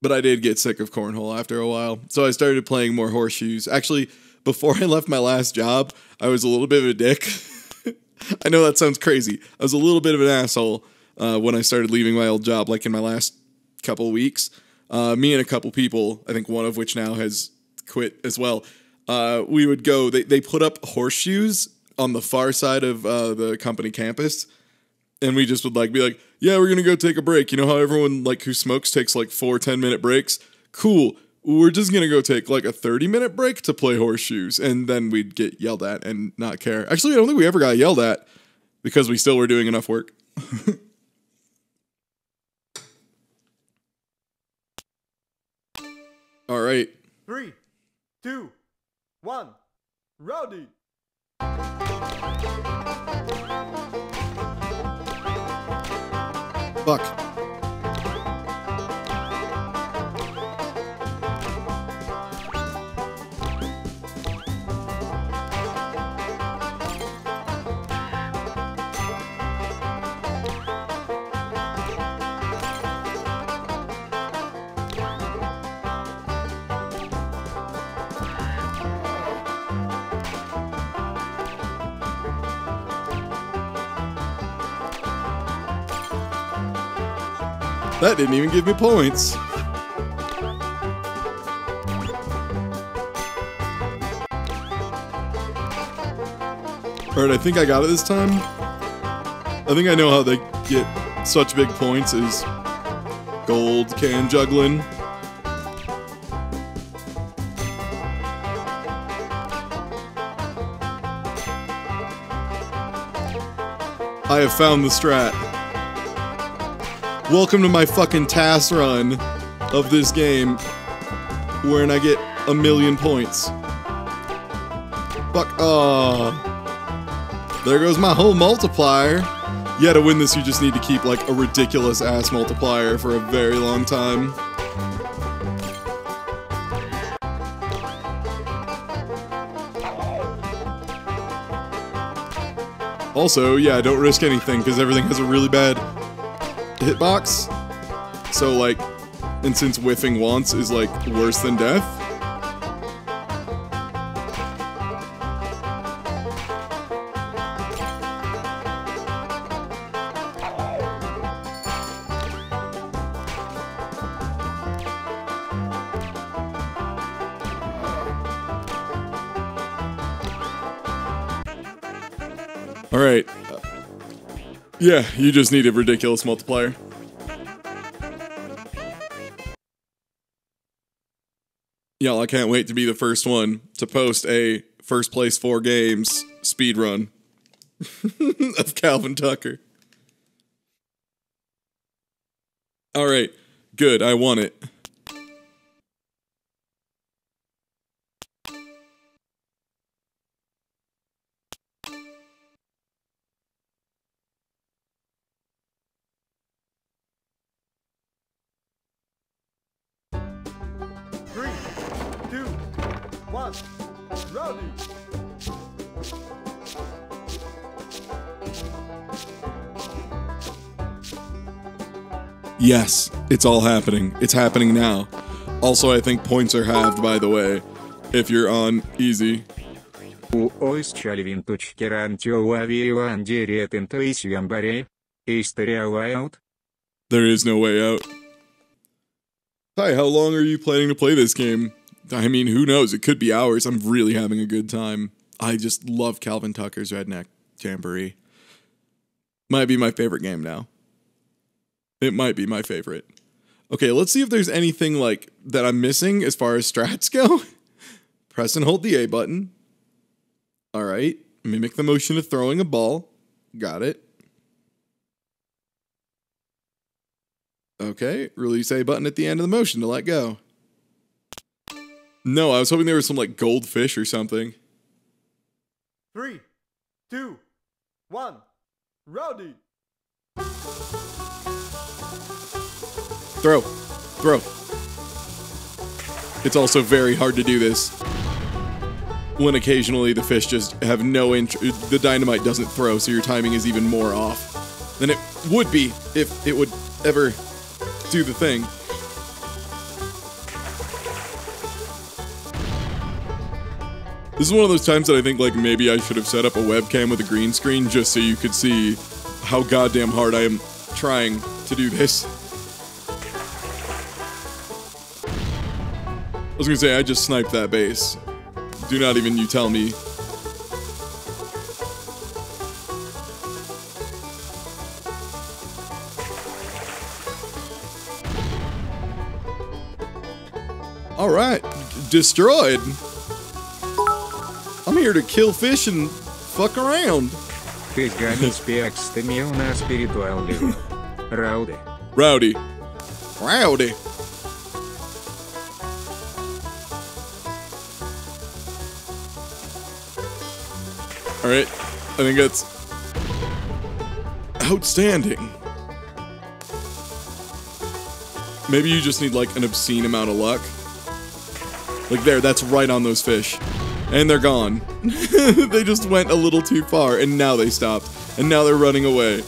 But I did get sick of cornhole after a while, so I started playing more horseshoes. Actually, before I left my last job, I was a little bit of a dick. I know that sounds crazy. I was a little bit of an asshole when I started leaving my old job, like in my last couple weeks. Me and a couple people, I think one of which now has quit as well, we would go, they put up horseshoes on the far side of the company campus, and we just would like be like, yeah, we're gonna go take a break. You know how everyone like who smokes takes like 4 10-minute breaks? Cool. We're just gonna go take like a 30-minute break to play horseshoes, and then we'd get yelled at and not care. Actually, I don't think we ever got yelled at because we still were doing enough work. All right. 3, 2, 1, Rowdy. Fuck. That didn't even give me points. Alright, I think I got it this time. I think I know how they get such big points is gold can juggling. I have found the strat. Welcome to my fucking task run of this game, wherein I get 1,000,000 points. Fuck, there goes my whole multiplier. Yeah, to win this, you just need to keep, like, a ridiculous-ass multiplier for a very long time. Also, yeah, don't risk anything, because everything has a really bad hitbox. So, like, and since whiffing once is, like, worse than death. Alright. Yeah, you just need a ridiculous multiplier. Y'all, I can't wait to be the first one to post a first place 4 games speedrun of Calvin Tucker. Alright, good, I won it. Three, two, one, rowdy. Yes, it's all happening. It's happening now. Also, I think points are halved, by the way, if you're on easy. There is no way out. Hi, how long are you planning to play this game? I mean, who knows? It could be hours. I'm really having a good time. I just love Calvin Tucker's Redneck Jamboree. Might be my favorite game now. It might be my favorite. Okay, let's see if there's anything, like, that I'm missing as far as strats go. Press and hold the A button. Alright. Mimic the motion of throwing a ball. Got it. Okay, release A button at the end of the motion to let go. No, I was hoping there was some, like, goldfish or something. 3, 2, 1, rowdy. Throw. Throw. It's also very hard to do this when occasionally the fish just have no interest. The dynamite doesn't throw, so your timing is even more off than it would be if it would ever do the thing. This is one of those times that I think, like, maybe I should have set up a webcam with a green screen just so you could see how goddamn hard I am trying to do this. I was gonna say, I just sniped that base. Do not even you tell me. Alright, destroyed. I'm here to kill fish and fuck around. Rowdy. Rowdy. Alright, I think that's outstanding. Maybe you just need, like, an obscene amount of luck. Like, there, that's right on those fish. And they're gone. They just went a little too far, and now they stopped. And now they're running away.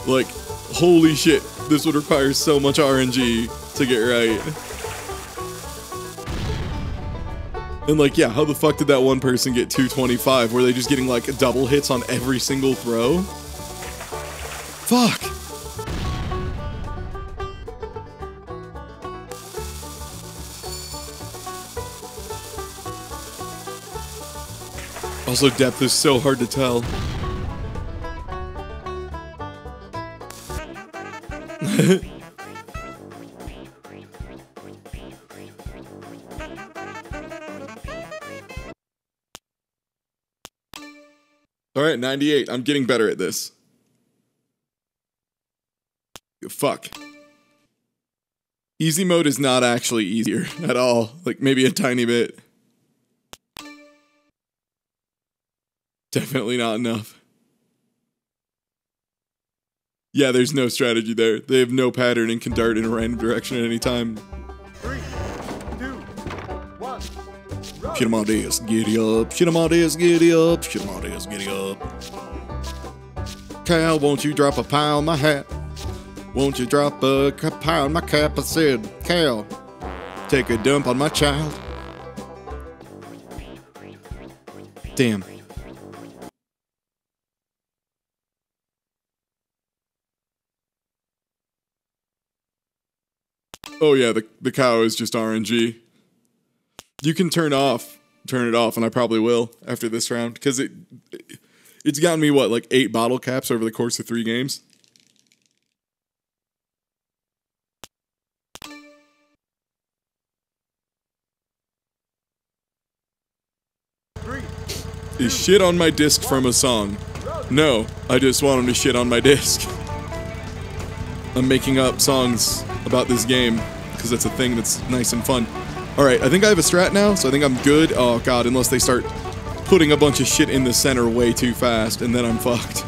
Like, holy shit, this would require so much RNG to get right. And, like, yeah, how the fuck did that one person get 225? Were they just getting, like, double hits on every single throw? Fuck! Also, depth is so hard to tell. Alright, 98. I'm getting better at this. Fuck. Easy mode is not actually easier at all. Like, maybe a tiny bit. Definitely not enough. Yeah, there's no strategy there. They have no pattern and can dart in a random direction at any time. 3, 2, 1. Shit him on this, giddy up. Shit him on this, giddy up. Shit him on this, giddy up. Cal, won't you drop a pie on my hat? Won't you drop a pie on my cap? I said, Cal, take a dump on my child. Damn. Oh yeah, the cow is just RNG. You can turn it off, and I probably will after this round, because it's gotten me, what, like 8 bottle caps over the course of 3 games? Is shit on my disc from a song? No, I just want him to shit on my disc. I'm making up songs about this game because it's a thing that's nice and fun. Alright, I think I have a strat now, so I think I'm good. Oh god, unless they start putting a bunch of shit in the center way too fast, and then I'm fucked.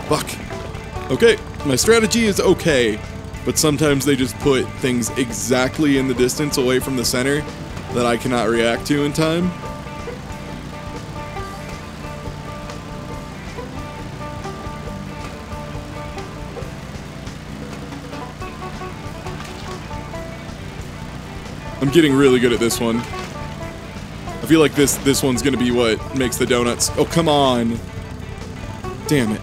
Fuck. Okay, my strategy is okay, but sometimes they just put things exactly in the distance away from the center that I cannot react to in time. I'm getting really good at this one. I feel like this one's gonna be what makes the donuts. Oh, come on. Damn it.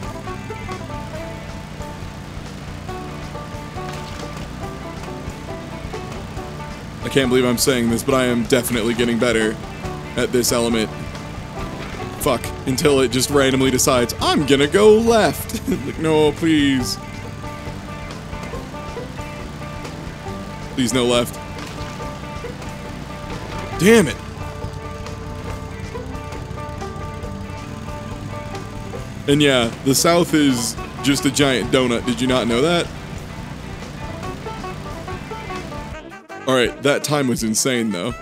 I can't believe I'm saying this, but I am definitely getting better at this element. Fuck. Until it just randomly decides, I'm gonna go left. Like, no, please. Please, no left. Damn it. And yeah, the South is just a giant donut. Did you not know that? Alright, that time was insane though.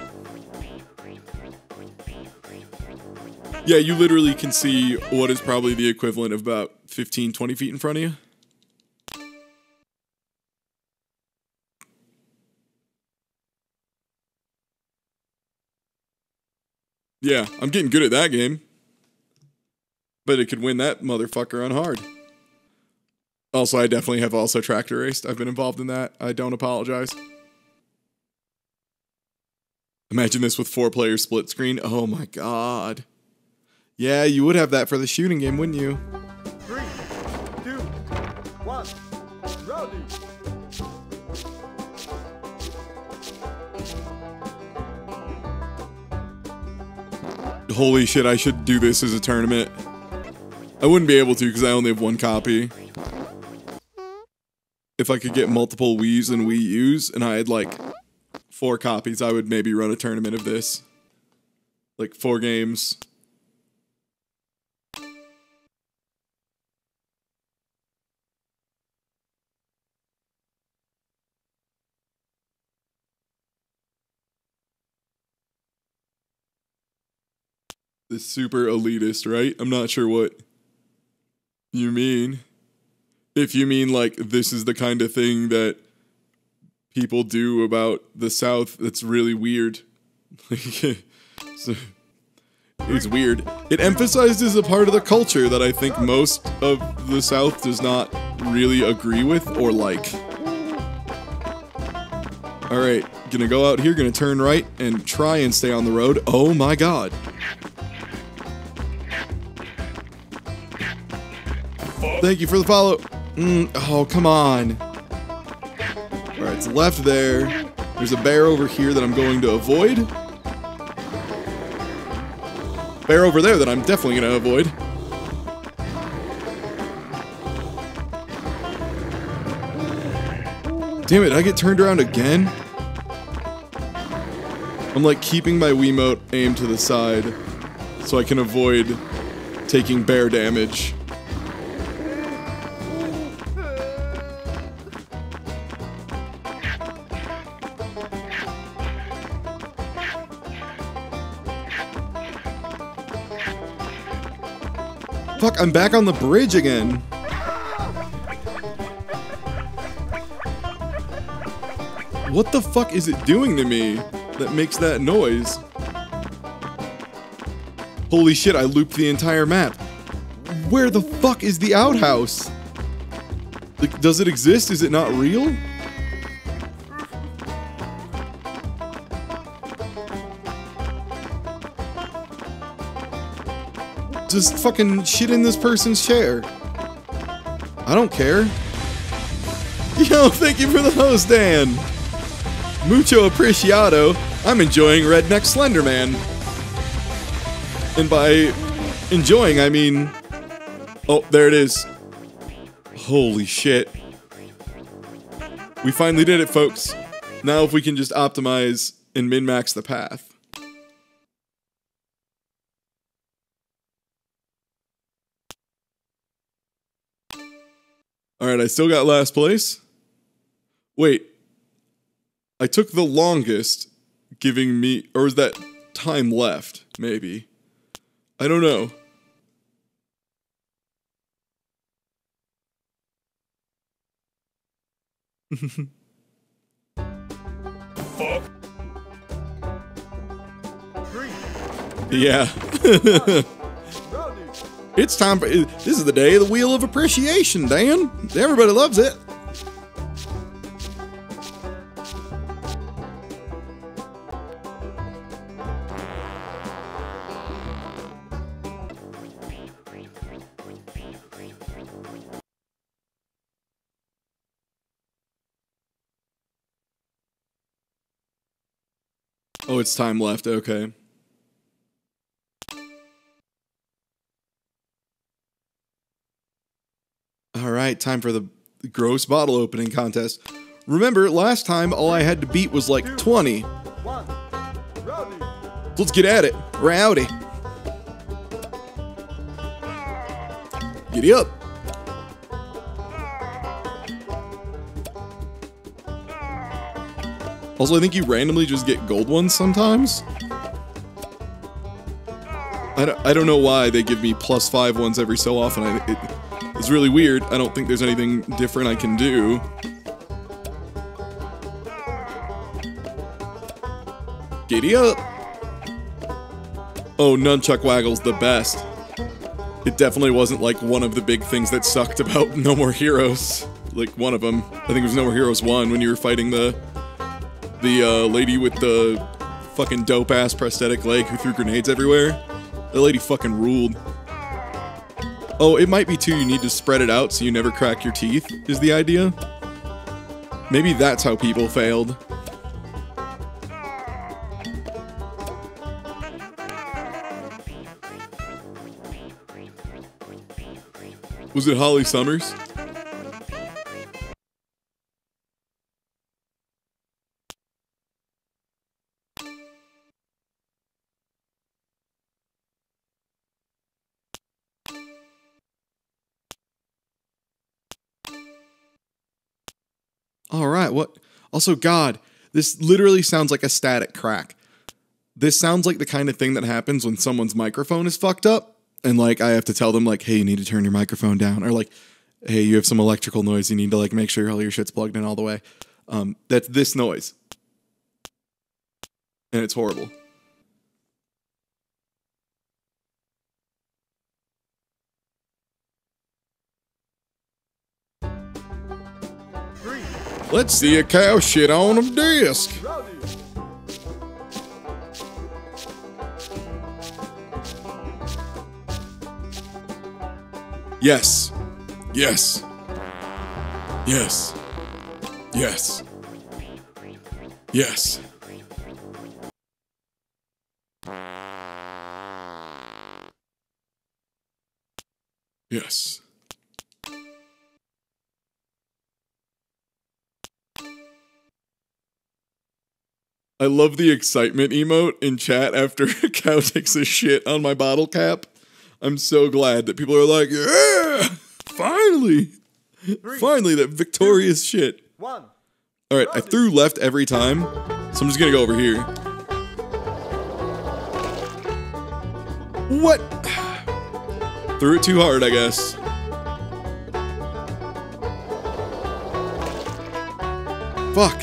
Yeah, you literally can see what is probably the equivalent of about 15, 20 feet in front of you. Yeah, I'm getting good at that game. But it could win that motherfucker on hard. Also, I definitely have also tractor raced. I've been involved in that. I don't apologize. Imagine this with 4-player split screen. Oh my god. Yeah, you would have that for the shooting game, wouldn't you? 3, 2, 1. Rowdy. Holy shit, I should do this as a tournament. I wouldn't be able to because I only have 1 copy. If I could get multiple Wii's and Wii U's and I had like 4 copies, I would maybe run a tournament of this. Like 4 games. This super elitist, right? I'm not sure what you mean. If you mean like this is the kind of thing that people do about the South, that's really weird. So, it's weird. It emphasizes a part of the culture that I think most of the South does not really agree with or like. Alright, gonna go out here, gonna turn right and try and stay on the road. Oh my god. Thank you for the follow. Oh, come on. left there. There's a bear over here that I'm going to avoid. Bear over there that I'm definitely going to avoid. Damn it, I get turned around again? I'm like keeping my Wiimote aimed to the side so I can avoid taking bear damage. Fuck, I'm back on the bridge again. What the fuck is it doing to me that makes that noise? Holy shit, I looped the entire map. Where the fuck is the outhouse? Like, does it exist? Is it not real? Just fucking shit in this person's chair. I don't care. Yo, thank you for the host, Dan. Mucho apreciado. I'm enjoying Redneck Slenderman. And by enjoying, I mean... Oh, there it is. Holy shit. We finally did it, folks. Now if we can just optimize and min-max the path. Alright, I still got last place. Wait. I took the longest, giving me... Or is that time left? Maybe. I don't know. Fuck. 3, Yeah. Rowdy. It's time for... This is the day of the Wheel of Appreciation, Dan. Everybody loves it. Oh, it's time left. Okay. All right, time for the gross bottle opening contest. Remember, last time all I had to beat was like 20. 1, Rowdy. Let's get at it. Rowdy. Giddy up. Also, I think you randomly just get gold ones sometimes. I don't know why they give me +5 ones every so often. It's really weird. I don't think there's anything different I can do. Giddy up. Oh, Nunchuck Waggle's the best. It definitely wasn't like one of the big things that sucked about No More Heroes. Like one of them. I think it was No More Heroes 1 when you were fighting the lady with the fucking dope-ass prosthetic leg who threw grenades everywhere. That lady fucking ruled. Oh, it might be too you need to spread it out so you never crack your teeth, is the idea. Maybe that's how people failed. Was it Holly Summers? All right, what? Also, God, this literally sounds like a static crack. This sounds like the kind of thing that happens when someone's microphone is fucked up, and like I have to tell them like, hey, you need to turn your microphone down, or like, hey, you have some electrical noise, you need to like make sure all your shit's plugged in all the way. That's this noise, and it's horrible. Let's see a cow shit on a disc. Rowdy. Yes. Yes. Yes. Yes. Yes. Yes. I love the excitement emote in chat after a cow takes a shit on my bottle cap. I'm so glad that people are like, yeah, finally. Finally, that victorious shit. 1. All right, I threw left every time, so I'm just gonna go over here. What? Threw it too hard, I guess. Fuck.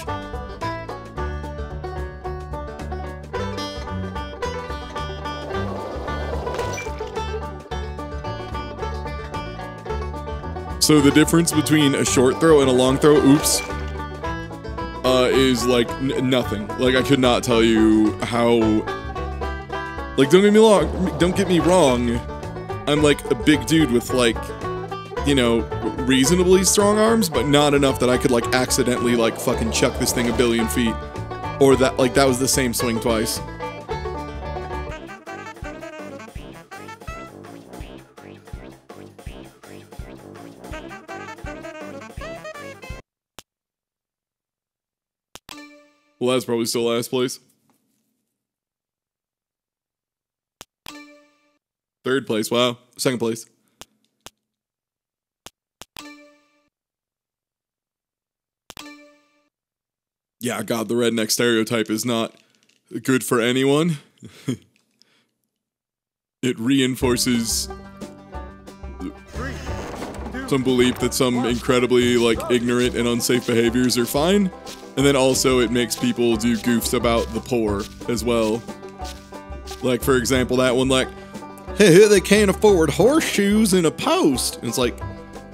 So the difference between a short throw and a long throw, oops, is like nothing. Like I could not tell you how. Like don't get me wrong. I'm like a big dude with like, you know, reasonably strong arms, but not enough that I could like accidentally like fucking chuck this thing a billion feet, or that like that was the same swing twice. Well, that's probably still last place. Third place, wow. Second place. Yeah, God, the redneck stereotype is not good for anyone. It reinforces 3, 2, some belief that some incredibly, like, ignorant and unsafe behaviors are fine. And then also it makes people do goofs about the poor as well. Like, for example, that one, like, hey, they can't afford horseshoes and a post. And it's like,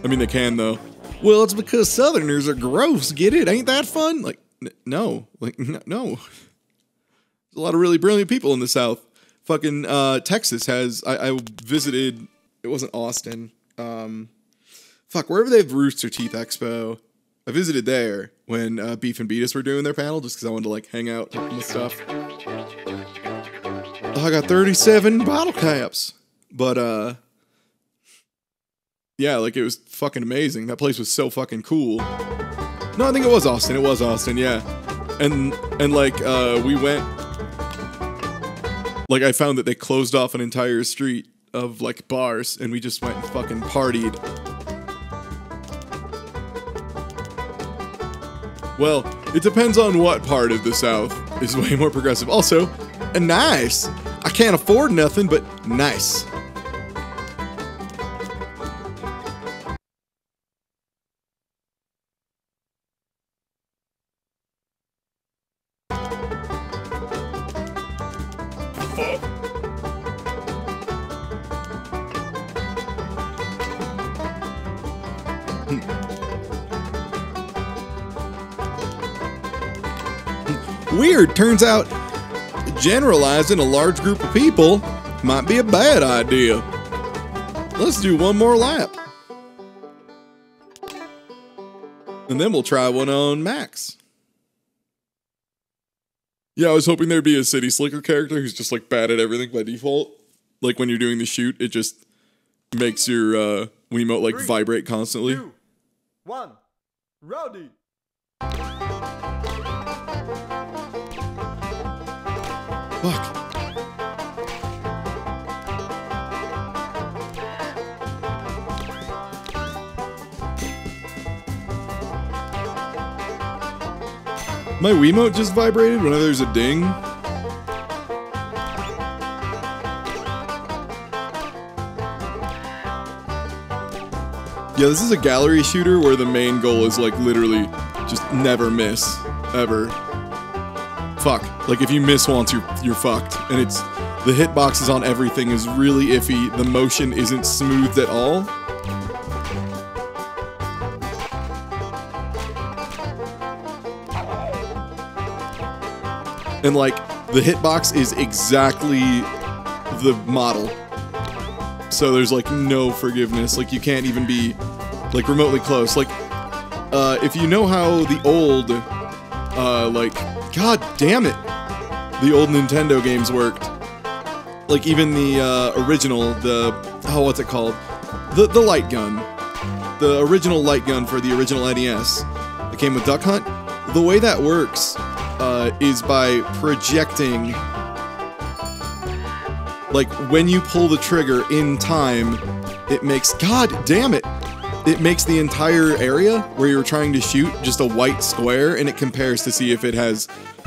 I mean, they can, though. Well, it's because Southerners are gross, get it? Ain't that fun? Like, no. Like, no. There's a lot of really brilliant people in the South. Fucking, Texas has, I visited, it wasn't Austin. Fuck, wherever they have Rooster Teeth Expo. I visited there when Beef and Beatus were doing their panel just because I wanted to like hang out and stuff. I got 37 bottle caps. But yeah, like it was fucking amazing. That place was so fucking cool. No, I think it was Austin. It was Austin, yeah. And like we went, like I found that they closed off an entire street of like bars and we just went and fucking partied. Well, it depends on what part of the South is way more progressive. Also, nice. I can't afford nothing, but nice. Weird. Turns out generalizing a large group of people might be a bad idea. Let's do one more lap. And then we'll try one on Max. Yeah, I was hoping there'd be a City Slicker character who's just like bad at everything by default. Like when you're doing the shoot, it just makes your Wiimote like 3, vibrate constantly. 2, 1. Rowdy. Fuck. My Wiimote just vibrated whenever there's a ding. Yeah, this is a gallery shooter where the main goal is like literally just never miss, ever. Fuck. Like if you miss once, you're fucked. And it's the hitboxes on everything is really iffy. The motion isn't smoothed at all. And like the hitbox is exactly the model. So there's like no forgiveness. Like you can't even be like remotely close. Like if you know how the old like God damn it. The old Nintendo games worked. Like even the original, what's it called? The light gun. The original light gun for the original NES. It came with Duck Hunt. The way that works is by projecting, like when you pull the trigger in time, it makes, God damn it, it makes the entire area where you're trying to shoot just a white square, and it compares to see if it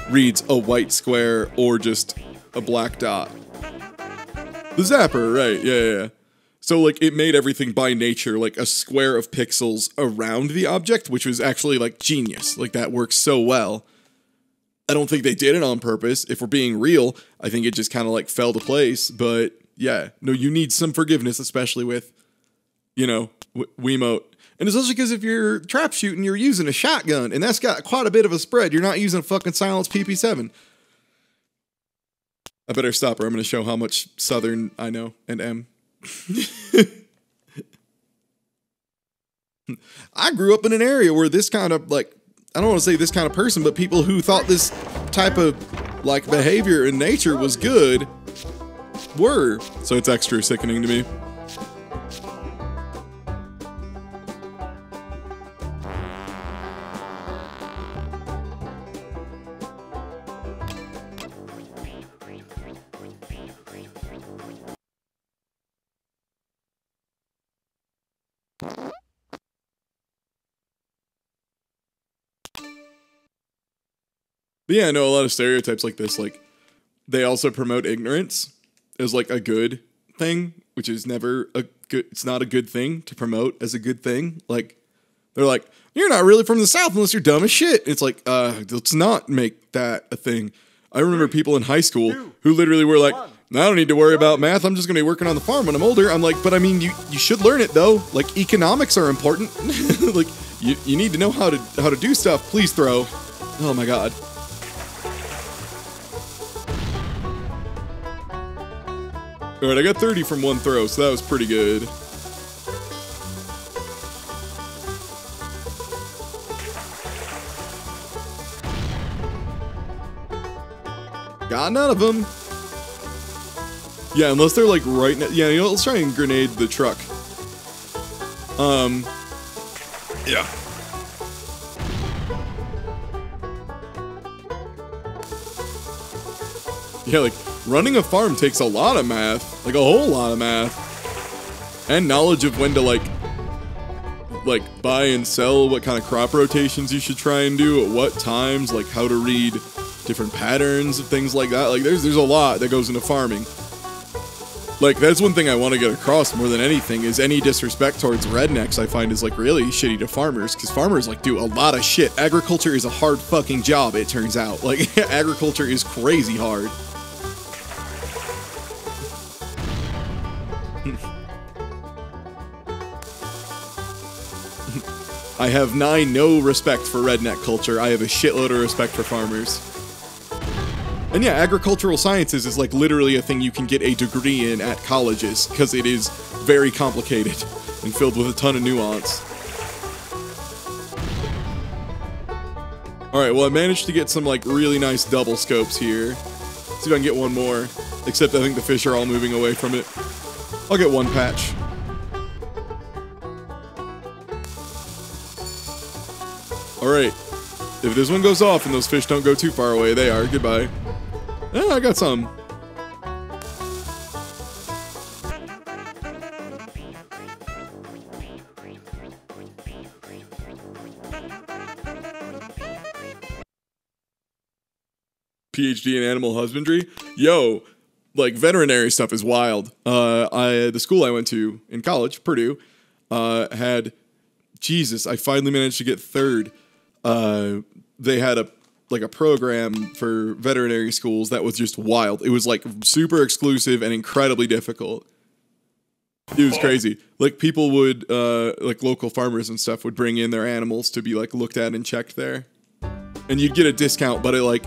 reads a white square or just a black dot. The zapper, right, yeah. So, like, it made everything by nature, like, a square of pixels around the object, which was actually, like, genius. Like, that works so well. I don't think they did it on purpose. If we're being real, I think it just kind of, like, fell to place. But, yeah, no, you need some forgiveness, especially with, you know, Wiimote. And especially because if you're trap shooting, you're using a shotgun, and that's got quite a bit of a spread. You're not using a fucking silenced PP7. I better stop or I'm going to show how much Southern I know and am. I grew up in an area where this kind of, like, I don't want to say this kind of person, but people who thought this type of, like, behavior in nature was good were. So it's extra sickening to me. But yeah, I know a lot of stereotypes like this, like, they also promote ignorance as, like, a good thing, which is never a good, it's not a good thing to promote as a good thing. Like, they're like, you're not really from the South unless you're dumb as shit. It's like, let's not make that a thing. I remember people in high school who literally were like, I don't need to worry about math, I'm just gonna be working on the farm when I'm older. I'm like, but I mean, you should learn it though. Like, economics are important. Like, you need to know how to do stuff. Please throw. Oh my god. Alright, I got 30 from one throw, so that was pretty good. Got none of them. Yeah, unless they're like right now. Yeah, you know, let's try and grenade the truck. Yeah. Yeah, like, running a farm takes a lot of math. Like, a whole lot of math. And knowledge of when to, like, buy and sell, what kind of crop rotations you should try and do, at what times, like, how to read different patterns and things like that. Like, there's a lot that goes into farming. Like, that's one thing I want to get across more than anything, is any disrespect towards rednecks I find is, like, really shitty to farmers, because farmers, like, do a lot of shit. Agriculture is a hard fucking job, it turns out. Like, agriculture is crazy hard. I have no respect for redneck culture. I have a shitload of respect for farmers. And yeah, agricultural sciences is like literally a thing you can get a degree in at colleges, because it is very complicated and filled with a ton of nuance. Alright, well I managed to get some like really nice double scopes here. See if I can get one more. Except I think the fish are all moving away from it. I'll get one patch. Alright, if this one goes off and those fish don't go too far away, they are. Goodbye. Oh, I got some. PhD in animal husbandry? Yo, like, veterinary stuff is wild. The school I went to in college, Purdue, had... Jesus, I finally managed to get third. They had a program for veterinary schools that was just wild. It was like super exclusive and incredibly difficult. It was crazy. Like, people would, like local farmers and stuff would bring in their animals to be like looked at and checked there. And you'd get a discount, but it like,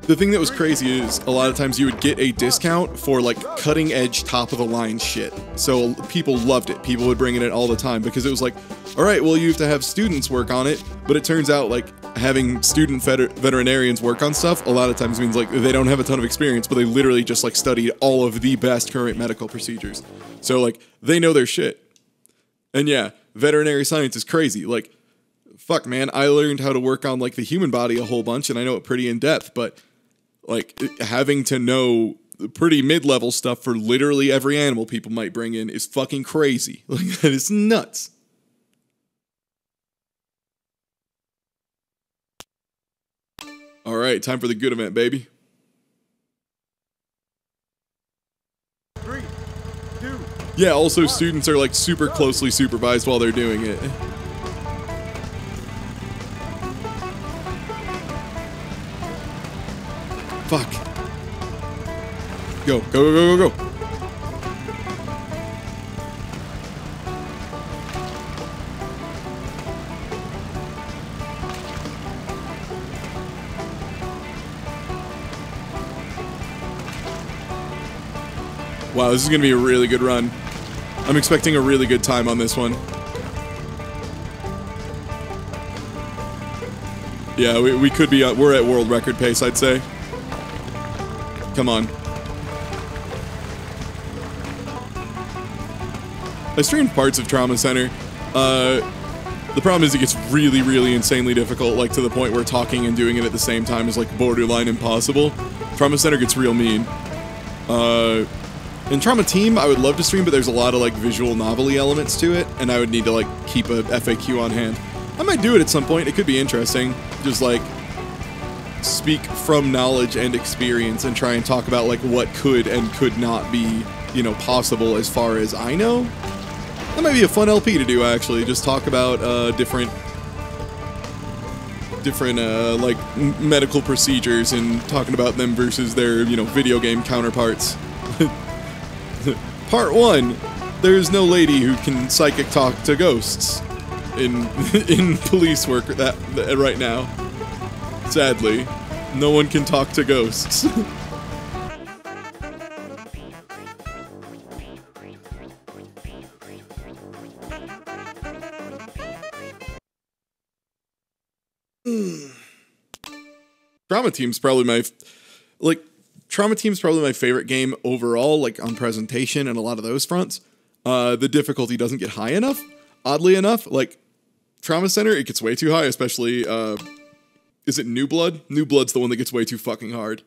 the thing that was crazy is a lot of times you would get a discount for like cutting edge top of the line shit. So people loved it. People would bring it in all the time because it was like, all right, well, you have to have students work on it, but it turns out like having student veterinarians work on stuff a lot of times means like they don't have a ton of experience, but they literally just like studied all of the best current medical procedures. So like they know their shit. And yeah, veterinary science is crazy. Like, fuck, man, I learned how to work on like the human body a whole bunch, and I know it pretty in depth. But like having to know pretty mid-level stuff for literally every animal people might bring in is fucking crazy. Like that is nuts. All right, time for the good event, baby. 3, 2, Yeah, also students are like super closely supervised while they're doing it. Fuck. Go, go, go, go, go, go. Wow, this is going to be a really good run. I'm expecting a really good time on this one. Yeah, we could be, we're at world record pace, I'd say. Come on. I streamed parts of Trauma Center. The problem is it gets really, really insanely difficult, like to the point where talking and doing it at the same time is like borderline impossible. Trauma Center gets real mean. In Trauma Team, I would love to stream, but there's a lot of like visual novelty elements to it, and I would need to like keep a FAQ on hand. I might do it at some point. It could be interesting. Just like speak from knowledge and experience and try and talk about like what could and could not be, you know, possible as far as I know. That might be a fun LP to do, actually. Just talk about different like medical procedures and talking about them versus their, you know, video game counterparts. Part 1, there's no lady who can psychic talk to ghosts in police work that right now. Sadly, no one can talk to ghosts. Trauma Team's probably my Trauma Team's probably my favorite game overall, like on presentation and a lot of those fronts. The difficulty doesn't get high enough, oddly enough. Like Trauma Center, it gets way too high, especially is it New Blood? New Blood's the one that gets way too fucking hard.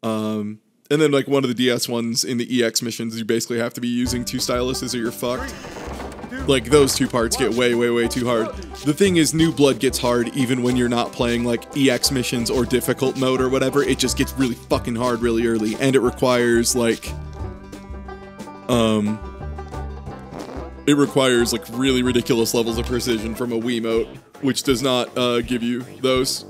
And then like one of the DS ones in the EX missions, you basically have to be using 2 styluses or you're fucked. Like those 2 parts get way, way, way too hard. The thing is, New Blood gets hard even when you're not playing like EX missions or difficult mode or whatever. It just gets really fucking hard really early, and it requires like really ridiculous levels of precision from a Wiimote, which does not give you those.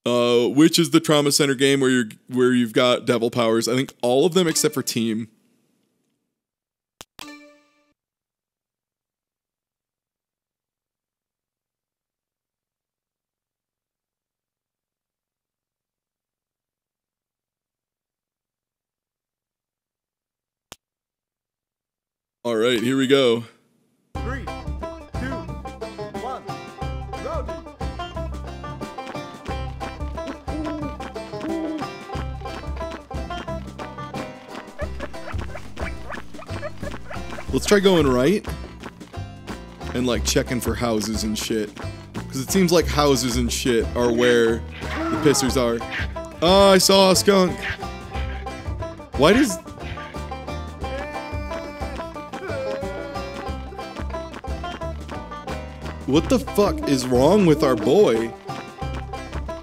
Which is the Trauma Center game where you've got devil powers? I think all of them except for Team. All right, here we go. 3, 2, 1, rowdy. Let's try going right and like checking for houses and shit. Because it seems like houses and shit are where the pissers are. Oh, I saw a skunk. Why does... What the fuck is wrong with our boy?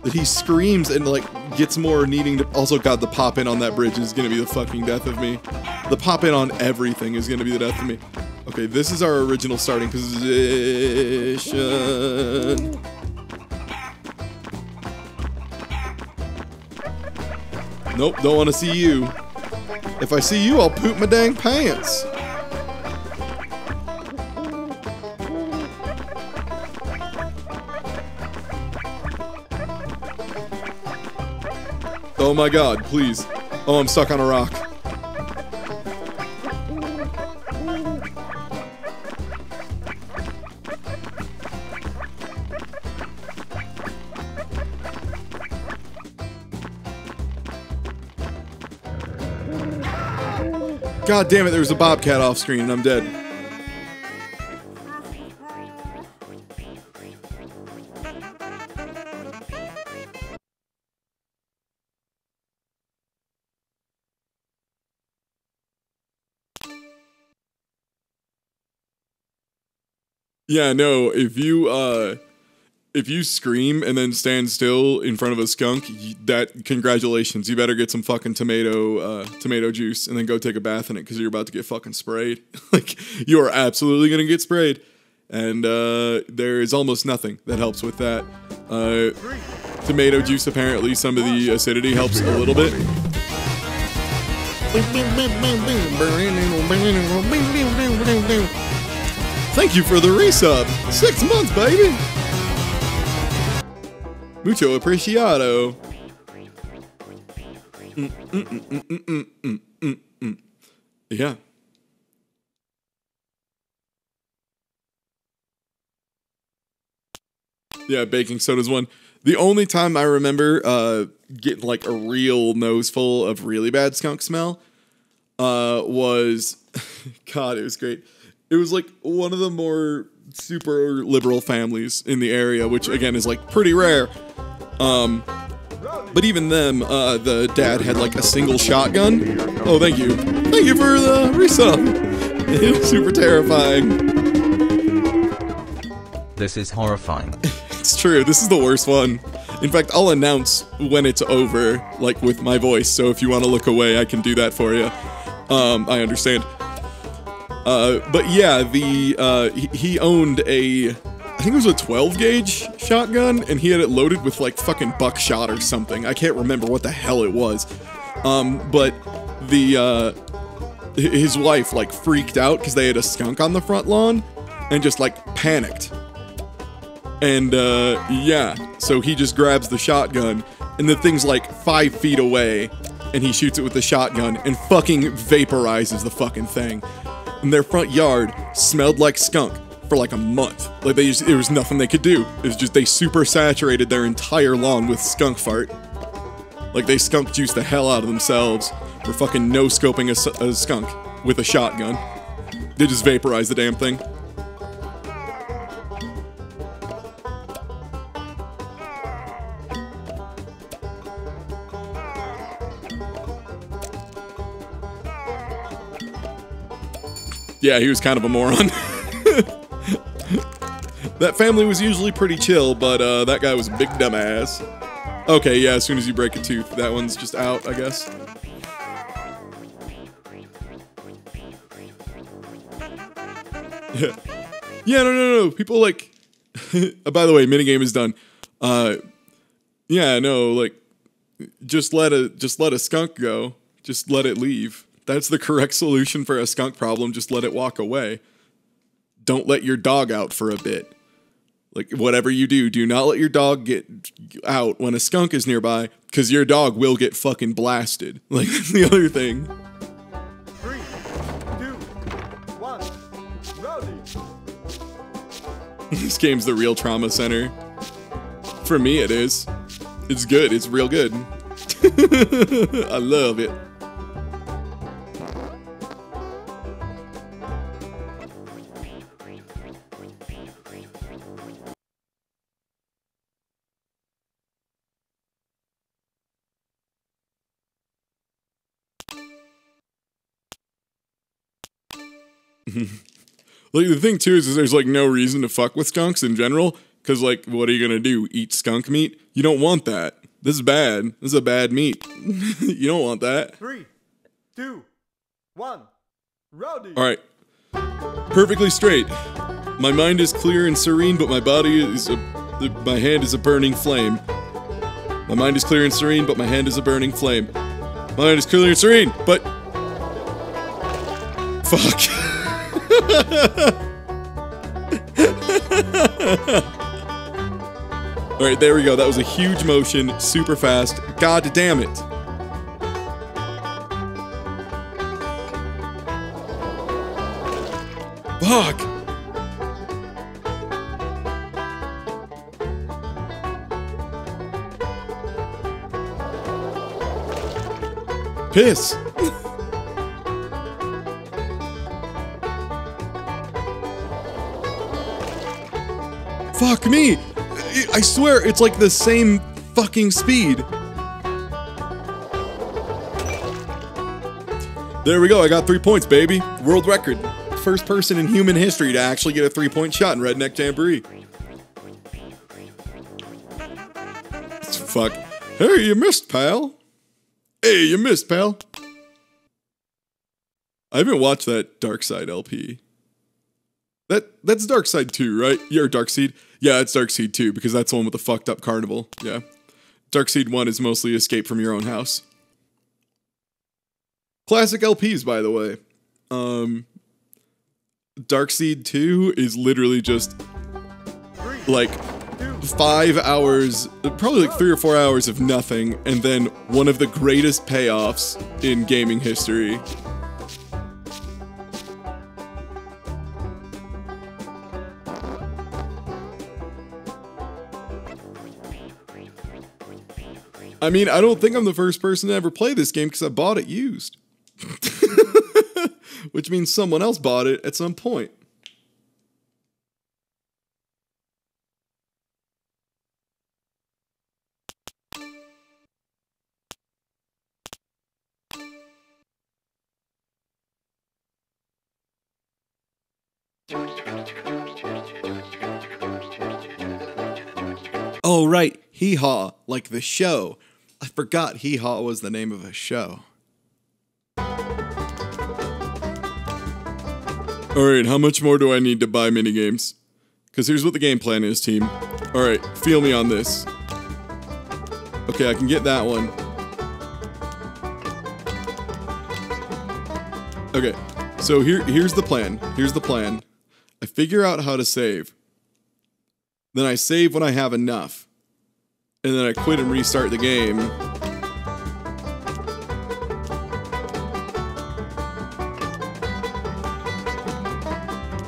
That he screams and like gets more needing to... Also, God, the pop-in on that bridge is gonna be the fucking death of me. The pop-in on everything is gonna be the death of me. Okay, this is our original starting position. Nope, don't want to see you. If I see you, I'll poop my dang pants. Oh my God, please. Oh, I'm stuck on a rock. God damn it, there's a bobcat off screen and I'm dead. Yeah, no, if you scream and then stand still in front of a skunk, congratulations, you better get some fucking tomato juice and then go take a bath in it because you're about to get fucking sprayed. Like, you are absolutely gonna get sprayed. And there is almost nothing that helps with that. Tomato juice, apparently, some of the acidity helps a little bit. Thank you for the resub. 6 months, baby. Mucho apreciado. Yeah. Yeah, baking soda's one. The only time I remember getting like a real nose full of really bad skunk smell was, God, it was great. It was like one of the more super liberal families in the area, which again is like pretty rare. But even them, the dad had like a single shotgun. Oh, thank you. Thank you for the resub. It was super terrifying. This is horrifying. It's true. This is the worst one. In fact, I'll announce when it's over, like with my voice. So if you want to look away, I can do that for you. I understand. But yeah, he owned I think it was a 12 gauge shotgun, and he had it loaded with like fucking buckshot or something. I can't remember what the hell it was. But his wife like freaked out because they had a skunk on the front lawn and just like panicked. And yeah, so he just grabs the shotgun and the thing's like 5 feet away and he shoots it with the shotgun and fucking vaporizes the fucking thing. And their front yard smelled like skunk for like a month. Like there was nothing they could do. It was just they super saturated their entire lawn with skunk fart. Like they skunk juiced the hell out of themselves for fucking no-scoping a skunk with a shotgun. They just vaporized the damn thing. Yeah, he was kind of a moron. That family was usually pretty chill, but that guy was a big dumbass. Okay, yeah, as soon as you break a tooth, that one's just out, I guess. Yeah, no. People like... By the way, minigame is done. Yeah, no, like... Just let a skunk go. Just let it leave. That's the correct solution for a skunk problem. Just let it walk away. Don't let your dog out for a bit. Like, whatever you do, do not let your dog get out when a skunk is nearby, because your dog will get fucking blasted. Like, that's the other thing. 3, 2, 1, rowdy. This game's the real trauma center. For me, it is. It's good. It's real good. I love it. Like, the thing too is there's like no reason to fuck with skunks in general, because like, what are you gonna do, eat skunk meat? You don't want that. This is bad. This is a bad meat. You don't want that. 3, 2, 1, rowdy. Alright. Perfectly straight. My mind is clear and serene, but my body is my hand is a burning flame. My mind is clear and serene, but my hand is a burning flame. My mind is clear and serene, but... Fuck. Alright, there we go. That was a huge motion, super fast. God damn it. Fuck. Piss. Fuck me! I swear, it's like the same fucking speed. There we go, I got 3 points, baby. World record. First person in human history to actually get a 3-point shot in Redneck Jamboree. Fuck. Hey, you missed, pal. Hey, you missed, pal. I haven't watched that Darkseid LP. That's Darkseid 2, right? You're Darkseid? Yeah, it's Darkseid 2, because that's the one with the fucked up carnival. Yeah. Darkseid 1 is mostly Escape from Your Own House. Classic LPs, by the way. Darkseid 2 is literally just like 5 hours, probably like 3 or 4 hours of nothing, and then one of the greatest payoffs in gaming history. I mean, I don't think I'm the first person to ever play this game because I bought it used. Which means someone else bought it at some point. Oh, right. Hee Haw, like the show. I forgot Hee Haw was the name of a show. Alright, how much more do I need to buy minigames? Because here's what the game plan is, team. Alright, feel me on this. Okay, I can get that one. Okay, so here's the plan. Here's the plan. I figure out how to save. Then I save when I have enough. And then I quit and restart the game.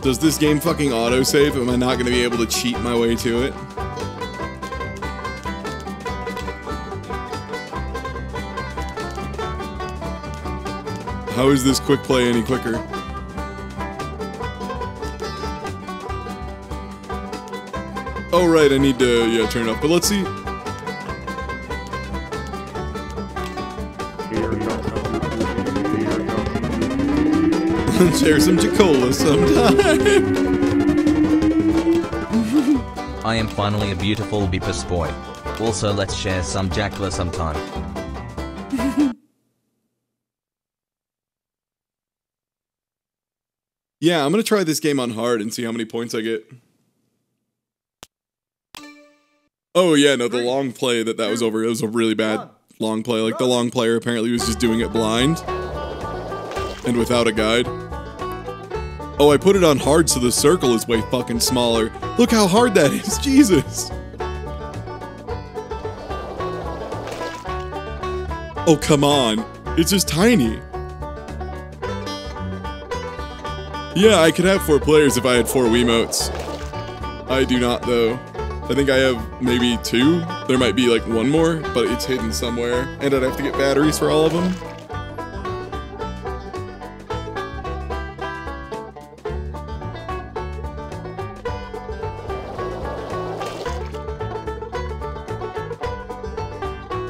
Does this game fucking autosave? Am I not gonna be able to cheat my way to it? How is this quick play any quicker? Oh right, I need to turn it off, but let's see. Share some Chicola sometime. I am finally a beautiful Beepus boy. Also, let's share some Jackla sometime. Yeah, I'm gonna try this game on hard and see how many points I get. Oh yeah, no, the long play that was over, it was a really bad long play. Like, the long player apparently was just doing it blind and without a guide. Oh, I put it on hard so the circle is way fucking smaller. Look how hard that is, Jesus! Oh, come on. It's just tiny. Yeah, I could have 4 players if I had 4 Wiimotes. I do not, though. I think I have maybe 2. There might be like 1 more, but it's hidden somewhere. And I'd have to get batteries for all of them.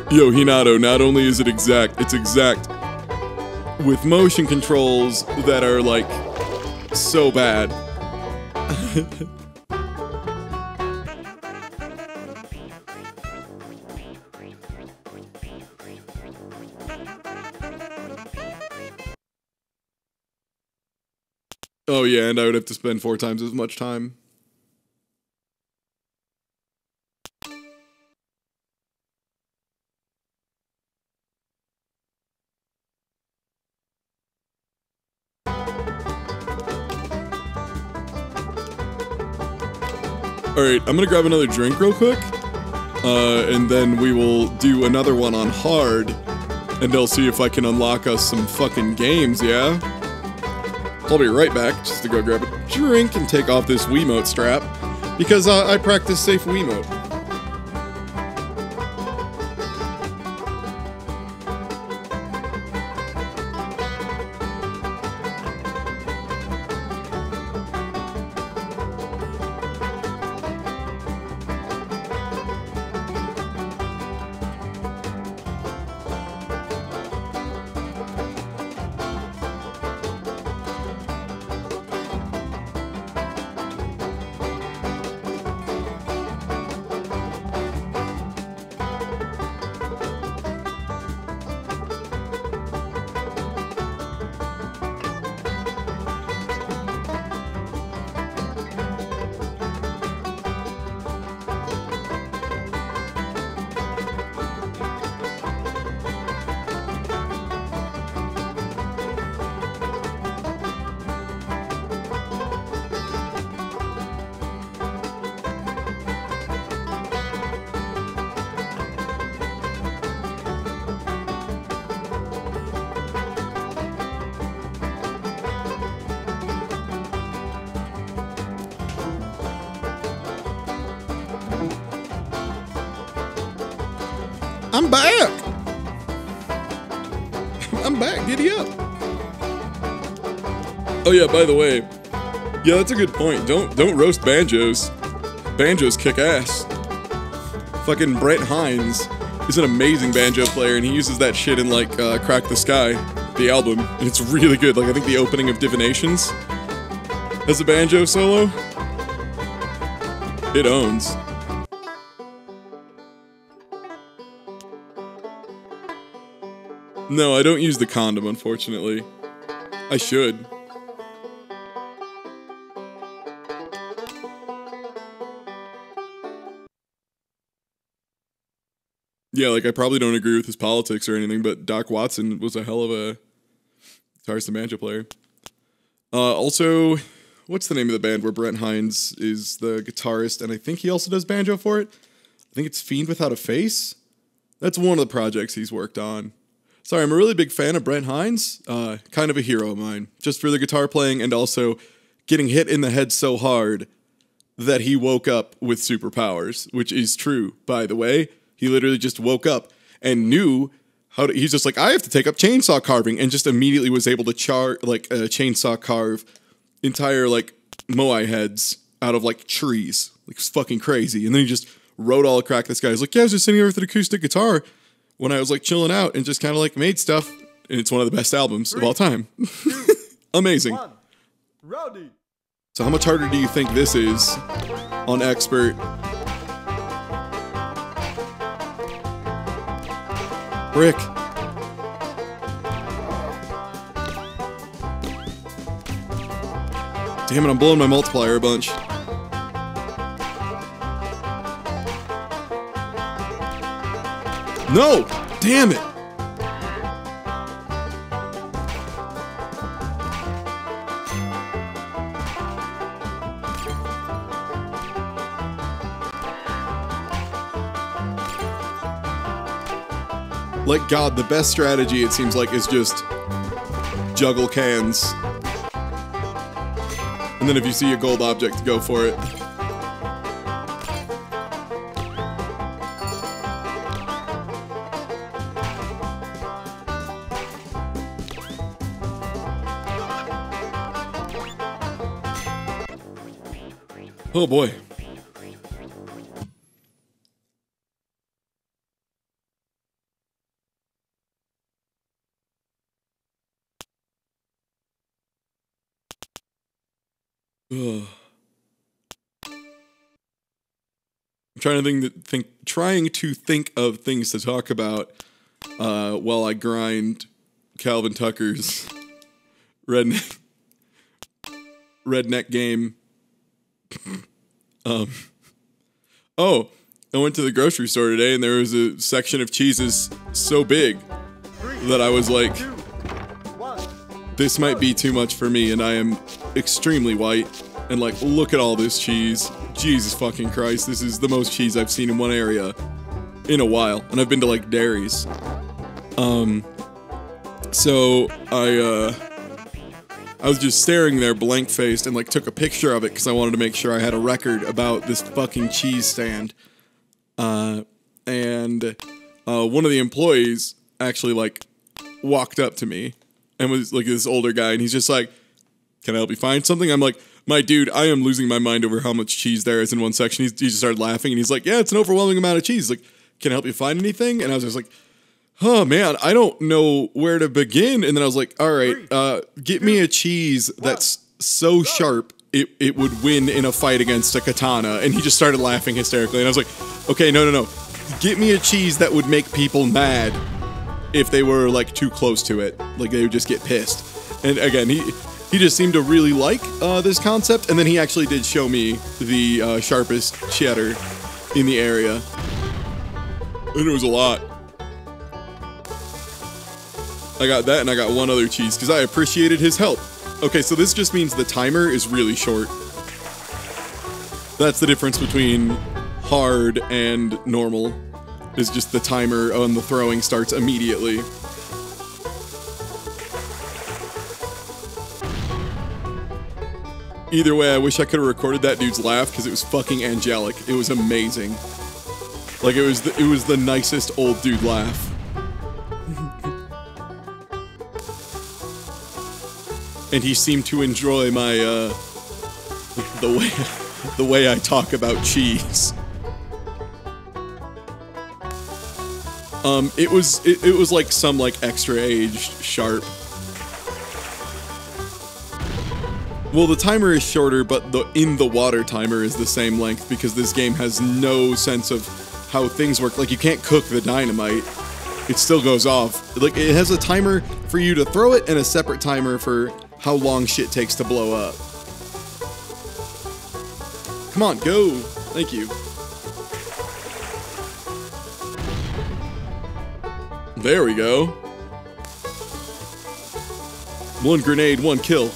Yo, Hinata, not only is it exact, it's exact with motion controls that are like so bad. Oh yeah, and I would have to spend 4 times as much time. Alright, I'm gonna grab another drink real quick, and then we will do another one on hard, and I'll see if I can unlock us some fucking games, yeah? I'll be right back, just to go grab a drink and take off this Wiimote strap, because I practice safe Wiimote. I'm back. I'm back. Giddy up. Oh yeah, by the way, yeah, that's a good point. Don't roast banjos. Banjos kick ass. Fucking Brett Hines is an amazing banjo player, and he uses that shit in like Crack the Sky, the album, and it's really good. Like I think the opening of Divinations as a banjo solo, it owns. No, I don't use the condom, unfortunately. I should. Yeah, like I probably don't agree with his politics or anything, but Doc Watson was a hell of a guitarist and banjo player. Also, what's the name of the band where Brent Hines is the guitarist, and I think he also does banjo for it? I think it's Fiend Without a Face. That's one of the projects he's worked on. Sorry, I'm a really big fan of Brent Hines. Kind of a hero of mine, just for the guitar playing and also getting hit in the head so hard that he woke up with superpowers, which is true, by the way. He literally just woke up and knew how to, he's just like, I have to take up chainsaw carving, and just immediately was able to chainsaw carve entire like moai heads out of like trees. Like it's fucking crazy. And then he just wrote all Crack the Sky. He's like, yeah, I was just sitting here with an acoustic guitar when I was like chilling out and just kind of like made stuff. And it's one of the best albums of all time. Amazing. One. Rowdy. So how much harder do you think this is on Expert? Brick. Damn it, I'm blowing my multiplier a bunch. No! Damn it! Like, God, the best strategy, it seems like, is just juggle cans. And then if you see a gold object, go for it. Oh boy. Ugh. I'm trying to think of things to talk about while I grind Calvin Tucker's redneck game. Oh, I went to the grocery store today and there was a section of cheeses so big that I was like, this might be too much for me, and I am extremely white, and like, look at all this cheese. Jesus fucking Christ, this is the most cheese I've seen in one area in a while, and I've been to like dairies. So I was just staring there blank-faced and like took a picture of it because I wanted to make sure I had a record about this fucking cheese stand. And one of the employees actually like walked up to me and was like this older guy, and he's just like, can I help you find something? I'm like, my dude, I am losing my mind over how much cheese there is in one section. He just started laughing, and he's like, yeah, it's an overwhelming amount of cheese. Like, can I help you find anything? And I was just like, oh man, I don't know where to begin. And then I was like, all right, get me a cheese that's so sharp it would win in a fight against a katana. And he just started laughing hysterically. And I was like, okay, no. Get me a cheese that would make people mad if they were like too close to it. Like they would just get pissed. And again, he just seemed to really like this concept. And then he actually did show me the sharpest cheddar in the area. And it was a lot. I got that, and I got one other cheese, because I appreciated his help. Okay, so this just means the timer is really short. That's the difference between hard and normal, is just the timer on the throwing starts immediately. Either way, I wish I could have recorded that dude's laugh, because it was fucking angelic. It was amazing. Like, it was the nicest old dude laugh. And he seemed to enjoy my, the way I talk about cheese. It was like some, like, extra aged Sharp. Well, the timer is shorter, but the in the water timer is the same length because this game has no sense of how things work. Like, you can't cook the dynamite. It still goes off. Like, it has a timer for you to throw it and a separate timer for how long shit takes to blow up. Come on, go. Thank you. There we go. One grenade, one kill.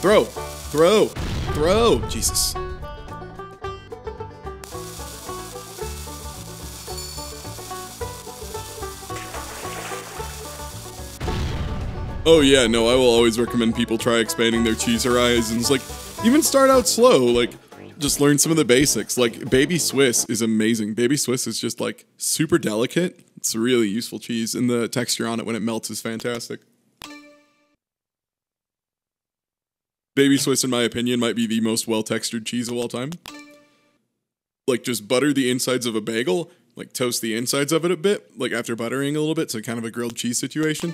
Throw! Throw! Throw! Jesus. Oh yeah, no, I will always recommend people try expanding their cheese horizons. Like, even start out slow, like, just learn some of the basics. Like, Baby Swiss is amazing. Baby Swiss is just, like, super delicate. It's a really useful cheese, and the texture on it when it melts is fantastic. Baby Swiss, in my opinion, might be the most well-textured cheese of all time. Like, just butter the insides of a bagel, like, toast the insides of it a bit, like, after buttering a little bit, so kind of a grilled cheese situation.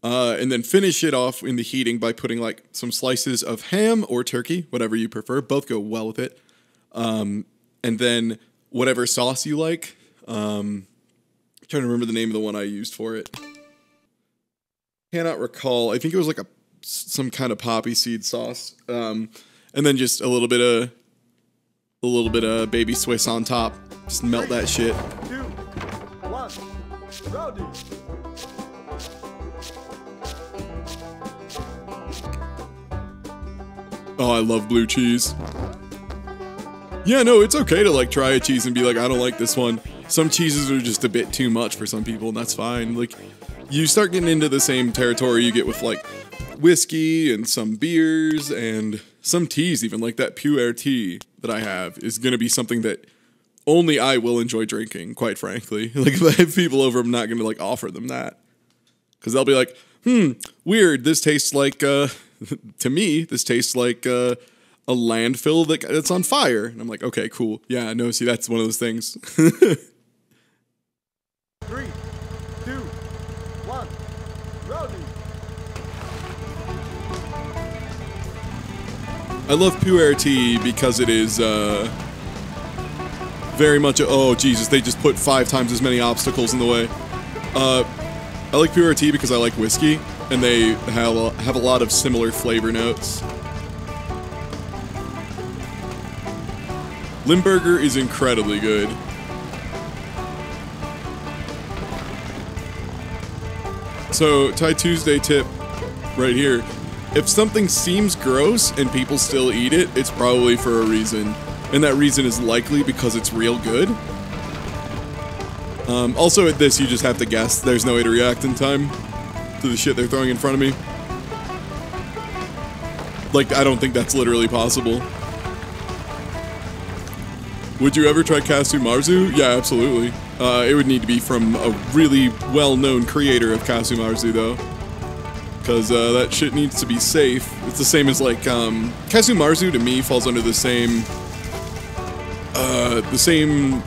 And then finish it off in the heating by putting, like, some slices of ham or turkey, whatever you prefer. Both go well with it. And then whatever sauce you like. I'm trying to remember the name of the one I used for it. Cannot recall. I think it was, like, some kind of poppy seed sauce, and then just a little bit of Baby Swiss on top. Just melt that shit. 2, 1, rowdy. Oh, I love blue cheese. Yeah, no, it's okay to like try a cheese and be like, I don't like this one. Some cheeses are just a bit too much for some people, and that's fine. Like, you start getting into the same territory you get with like whiskey and some beers and some teas, even like that Pu'er tea that I have is gonna be something that only I will enjoy drinking, quite frankly. Like, if I have people over, I'm not gonna like offer them that. Because they'll be like, weird, this tastes like, to me, this tastes like a landfill that's on fire. And I'm like, okay, cool. Yeah, no, see, that's one of those things. 3, 2, 1, rowdy. I love Pu'er tea because it is very much oh Jesus, they just put 5 times as many obstacles in the way. I like Pu'er tea because I like whiskey, and they have a lot of similar flavor notes. Limburger is incredibly good. So, Thai Tuesday tip right here. If something seems gross and people still eat it, it's probably for a reason. And that reason is likely because it's real good. Also at this, you just have to guess. There's no way to react in time to the shit they're throwing in front of me. Like, I don't think that's literally possible. Would you ever try Casu Marzu? Yeah, absolutely. It would need to be from a really well-known creator of Casu Marzu, though. Because that shit needs to be safe. It's the same as, like, Casu Marzu, to me, falls under the same,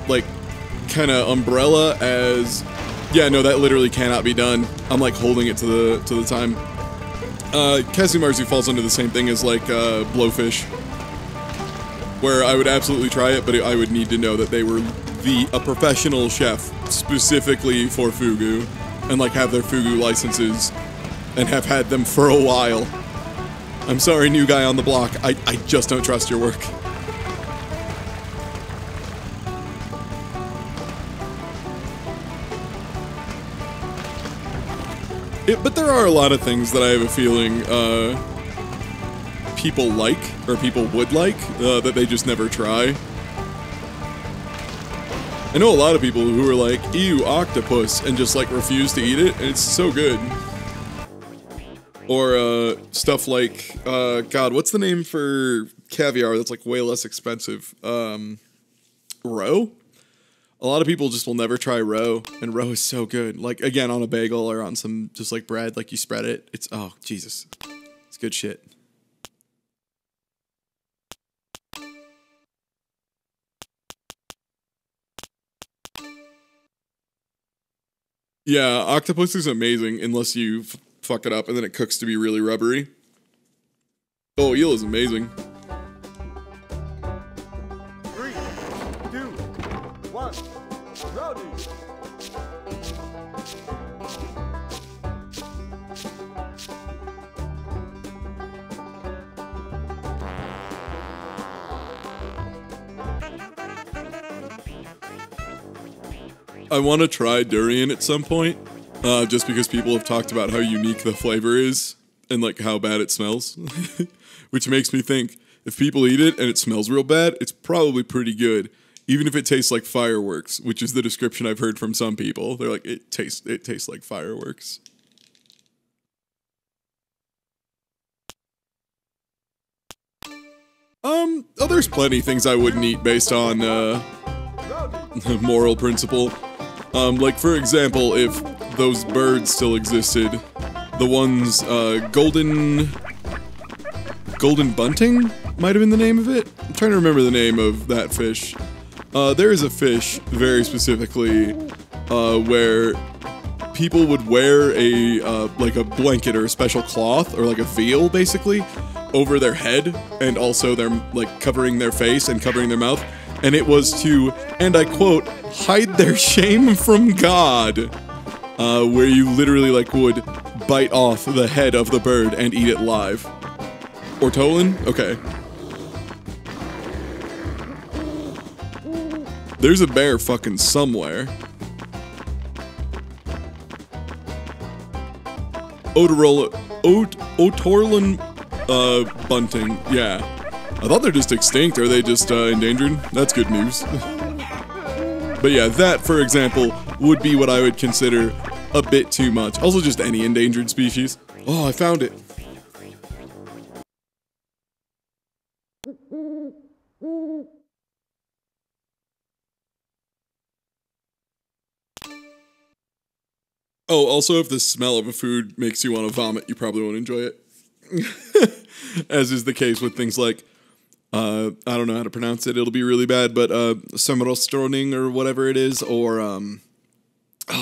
like, kind of umbrella as... Yeah, no, that literally cannot be done. I'm, like, holding it to the time. Casu Marzu falls under the same thing as, like, Blowfish. Where I would absolutely try it, but I would need to know that they were a professional chef specifically for fugu, and like have their fugu licenses, and have had them for a while. I'm sorry, new guy on the block. I just don't trust your work. But there are a lot of things that I have a feeling people like, or people would like, that they just never try. I know a lot of people who are like, ew, octopus, and just like refuse to eat it, and it's so good. Or stuff like, God, what's the name for caviar that's like way less expensive? Roe? A lot of people just will never try roe, and roe is so good. Like, again, on a bagel or on some just like bread, like you spread it. It's, oh, Jesus. It's good shit. Yeah, octopus is amazing unless you fuck it up and then it cooks to be really rubbery. Oh, eel is amazing. 3, 2, 1, rowdy. I want to try durian at some point, just because people have talked about how unique the flavor is and like how bad it smells, which makes me think if people eat it and it smells real bad, it's probably pretty good, even if it tastes like fireworks, which is the description I've heard from some people. They're like, it tastes like fireworks. Oh, there's plenty of things I wouldn't eat based on moral principle. Like, for example, if those birds still existed, the ones, golden bunting might have been the name of it. I'm trying to remember the name of that fish. There is a fish, very specifically, where people would wear a, like a blanket or a special cloth, or like a veil, basically, over their head, and also their, like, covering their face and covering their mouth. And it was to, and I quote, hide their shame from God, where you literally, like, would bite off the head of the bird and eat it live. Ortolan? Okay. There's a bear fucking somewhere. Otorlan, bunting, yeah. I thought they're just extinct. Are they just endangered? That's good news. But yeah, that, for example, would be what I would consider a bit too much. Also, just any endangered species. Oh, I found it. Oh, also, if the smell of a food makes you want to vomit, you probably won't enjoy it. As is the case with things like, I don't know how to pronounce it, it'll be really bad, but Sommerostroning or whatever it is, or, oh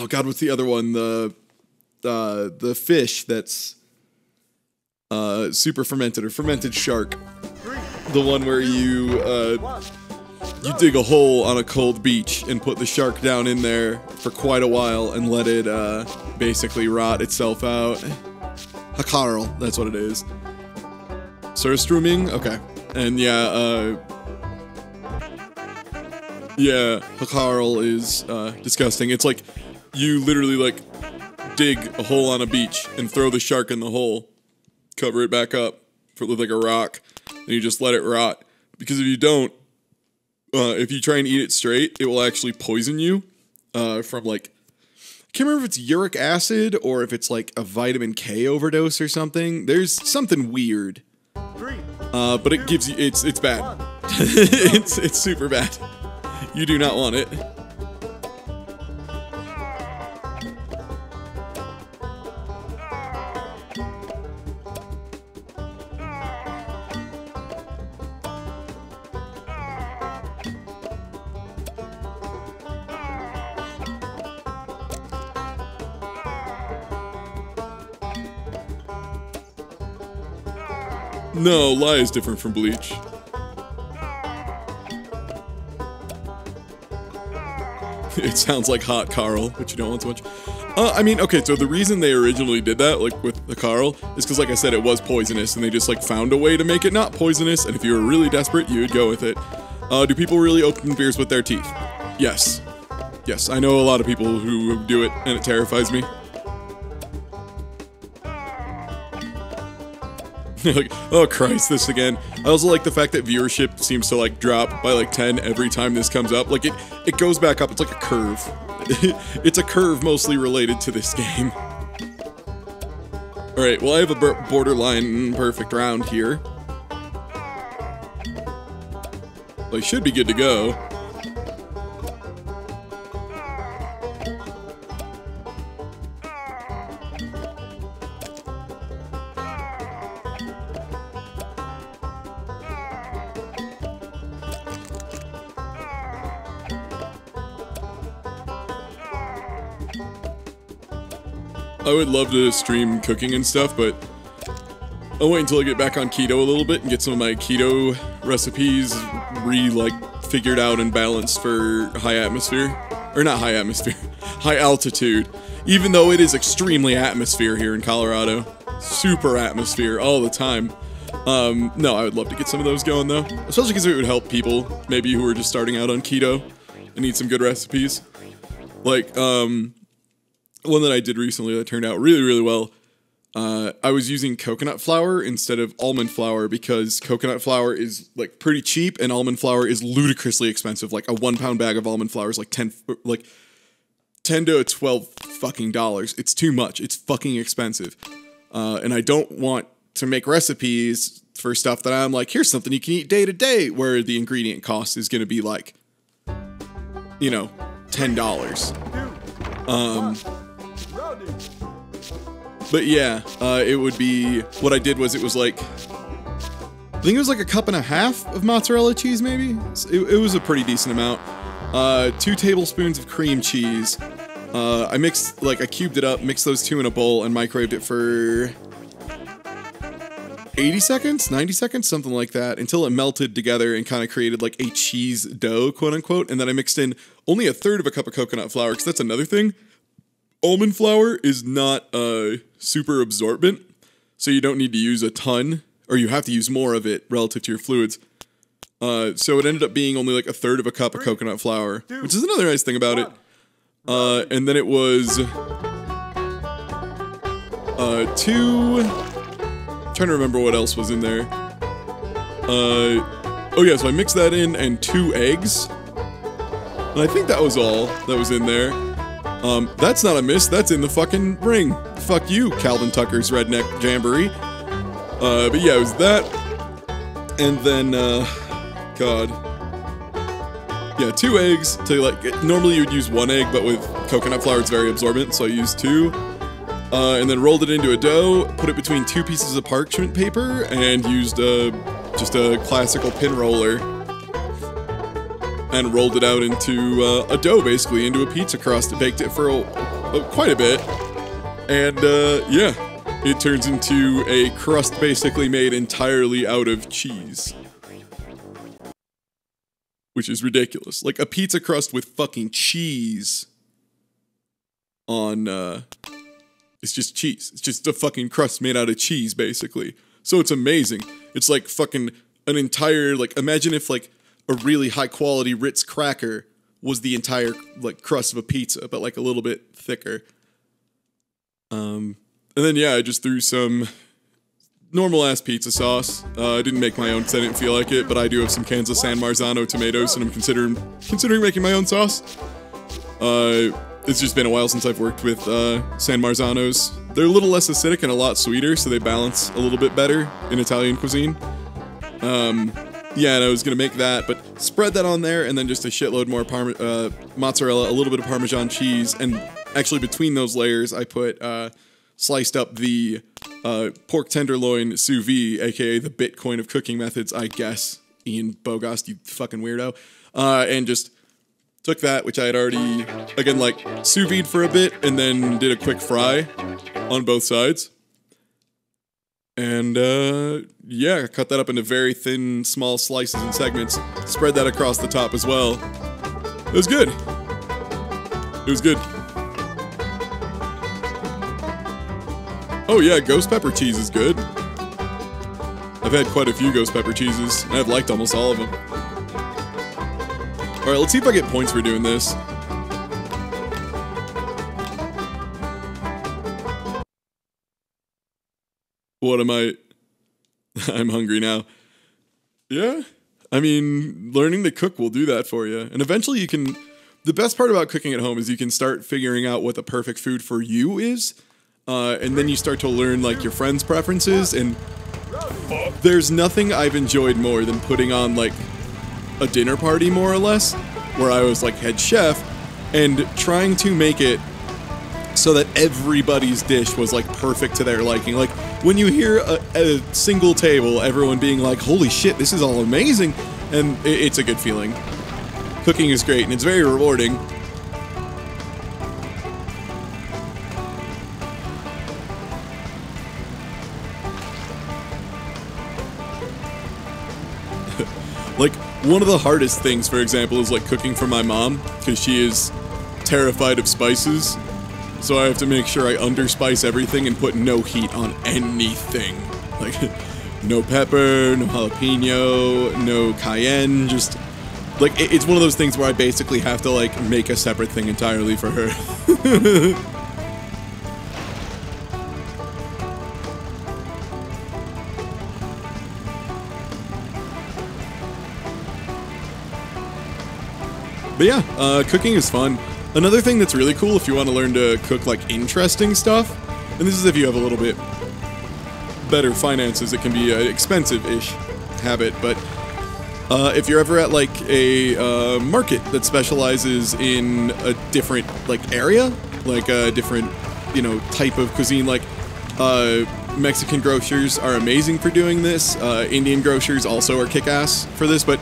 god, what's the other one? The fish that's super fermented, or fermented shark. The one where you dig a hole on a cold beach and put the shark down in there for quite a while and let it basically rot itself out. Hakarl, that's what it is. Surströmming? Okay. And yeah, Hakarl is disgusting. It's like you literally like dig a hole on a beach and throw the shark in the hole, cover it back up with like a rock, and you just let it rot. Because if you don't, if you try and eat it straight, it will actually poison you from like, I can't remember if it's uric acid or if it's like a vitamin K overdose or something. There's something weird. But it gives you, it's bad. it's super bad. You do not want it. No, lye is different from bleach. It sounds like hot Carl, but you don't want so much. I mean, okay, so the reason they originally did that, like with the Carl, is because, like I said, it was poisonous, and they just, like, found a way to make it not poisonous, and if you were really desperate, you would go with it. Do people really open beers with their teeth? Yes. Yes, I know a lot of people who do it, and it terrifies me. Like, oh Christ, this again. I also like the fact that viewership seems to like drop by like 10 every time this comes up. Like it goes back up, it's like a curve. It's a curve mostly related to this game. Alright, well I have a borderline perfect round here. I should be good to go. I would love to stream cooking and stuff, but I'll wait until I get back on keto a little bit and get some of my keto recipes figured out and balanced for high atmosphere. Or not high atmosphere, high altitude. Even though it is extremely atmosphere here in Colorado. Super atmosphere all the time. No, I would love to get some of those going though. Especially because it would help people, maybe who are just starting out on keto and need some good recipes. Like, one that I did recently that turned out really, really well. I was using coconut flour instead of almond flour because coconut flour is like pretty cheap and almond flour is ludicrously expensive. Like a 1 pound bag of almond flour is like 10 to 12 fucking dollars. It's too much. It's fucking expensive. And I don't want to make recipes for stuff that I'm like, here's something you can eat day to day, where the ingredient cost is going to be like, you know, $10. But yeah, it would be, what I did was it was like, I think it was like 1.5 cups of mozzarella cheese maybe? It was a pretty decent amount. 2 tablespoons of cream cheese. I cubed it up, mixed those two in a bowl, and microwaved it for 80 seconds, 90 seconds, something like that, until it melted together and kind of created like a cheese dough, quote unquote. And then I mixed in only 1/3 cup of coconut flour, because that's another thing. Almond flour is not super absorbent, so you don't need to use a ton, or you have to use more of it relative to your fluids. So it ended up being only like 1/3 cup of coconut flour, which is another nice thing about it. And then it was trying to remember what else was in there. Oh yeah, so I mixed that in and 2 eggs. And I think that was all that was in there. That's not a miss, that's in the fucking ring. Fuck you, Calvin Tucker's Redneck Jamboree. But yeah, it was that. And then, God. Yeah, 2 eggs to normally you would use 1 egg, but with coconut flour it's very absorbent, so I used 2. And then rolled it into a dough, put it between 2 pieces of parchment paper, and used just a classical pin roller. And rolled it out into a dough, basically, into a pizza crust. Baked it for quite a bit. And yeah, it turns into a crust basically made entirely out of cheese. Which is ridiculous. Like a pizza crust with fucking cheese on, it's just cheese. It's just a fucking crust made out of cheese, basically. So it's amazing. It's like fucking an entire, imagine if a really high quality Ritz cracker was the entire crust of a pizza, but a little bit thicker. And then yeah, I just threw some normal ass pizza sauce. I didn't make my own because I didn't feel like it, but I do have some cans of San Marzano tomatoes, and I'm considering making my own sauce. It's just been a while since I've worked with San Marzanos. They're a little less acidic and a lot sweeter, so they balance a little bit better in Italian cuisine. Yeah, and I was gonna make that, but spread that on there, and then just a shitload more mozzarella, a little bit of Parmesan cheese, and actually between those layers, I put sliced up the pork tenderloin sous vide, aka the Bitcoin of cooking methods, I guess. Ian Bogost, you fucking weirdo. And just took that, which I had already, again, sous vide for a bit, and then did a quick fry on both sides. And, yeah, cut that up into very thin, small slices and segments. Spread that across the top as well. It was good. It was good. Oh yeah, ghost pepper cheese is good. I've had quite a few ghost pepper cheeses, and I've liked almost all of them. Alright, let's see if I get points for doing this. What am I? I'm hungry now. Yeah, I mean, learning to cook will do that for you. And eventually you can... The best part about cooking at home is you can start figuring out what the perfect food for you is. And then you start to learn, your friends' preferences. And there's nothing I've enjoyed more than putting on, a dinner party, more or less, where I was, head chef, and trying to make it so that everybody's dish was, perfect to their liking. When you hear a single table, everyone being holy shit, this is all amazing, and it's a good feeling. Cooking is great, and it's very rewarding. one of the hardest things, for example, is like cooking for my mom, because she is terrified of spices. So I have to make sure I underspice everything and put no heat on anything. Like, no pepper, no jalapeno, no cayenne, just... Like, it's one of those things where I basically have to, like, make a separate thing entirely for her. But yeah, cooking is fun. Another thing that's really cool if you want to learn to cook, like, interesting stuff, and this is if you have a little bit better finances, it can be an expensive-ish habit, but if you're ever at, like, a market that specializes in a different, like, area, like a different, you know, type of cuisine, like, Mexican grocers are amazing for doing this, Indian grocers also are kick-ass for this, but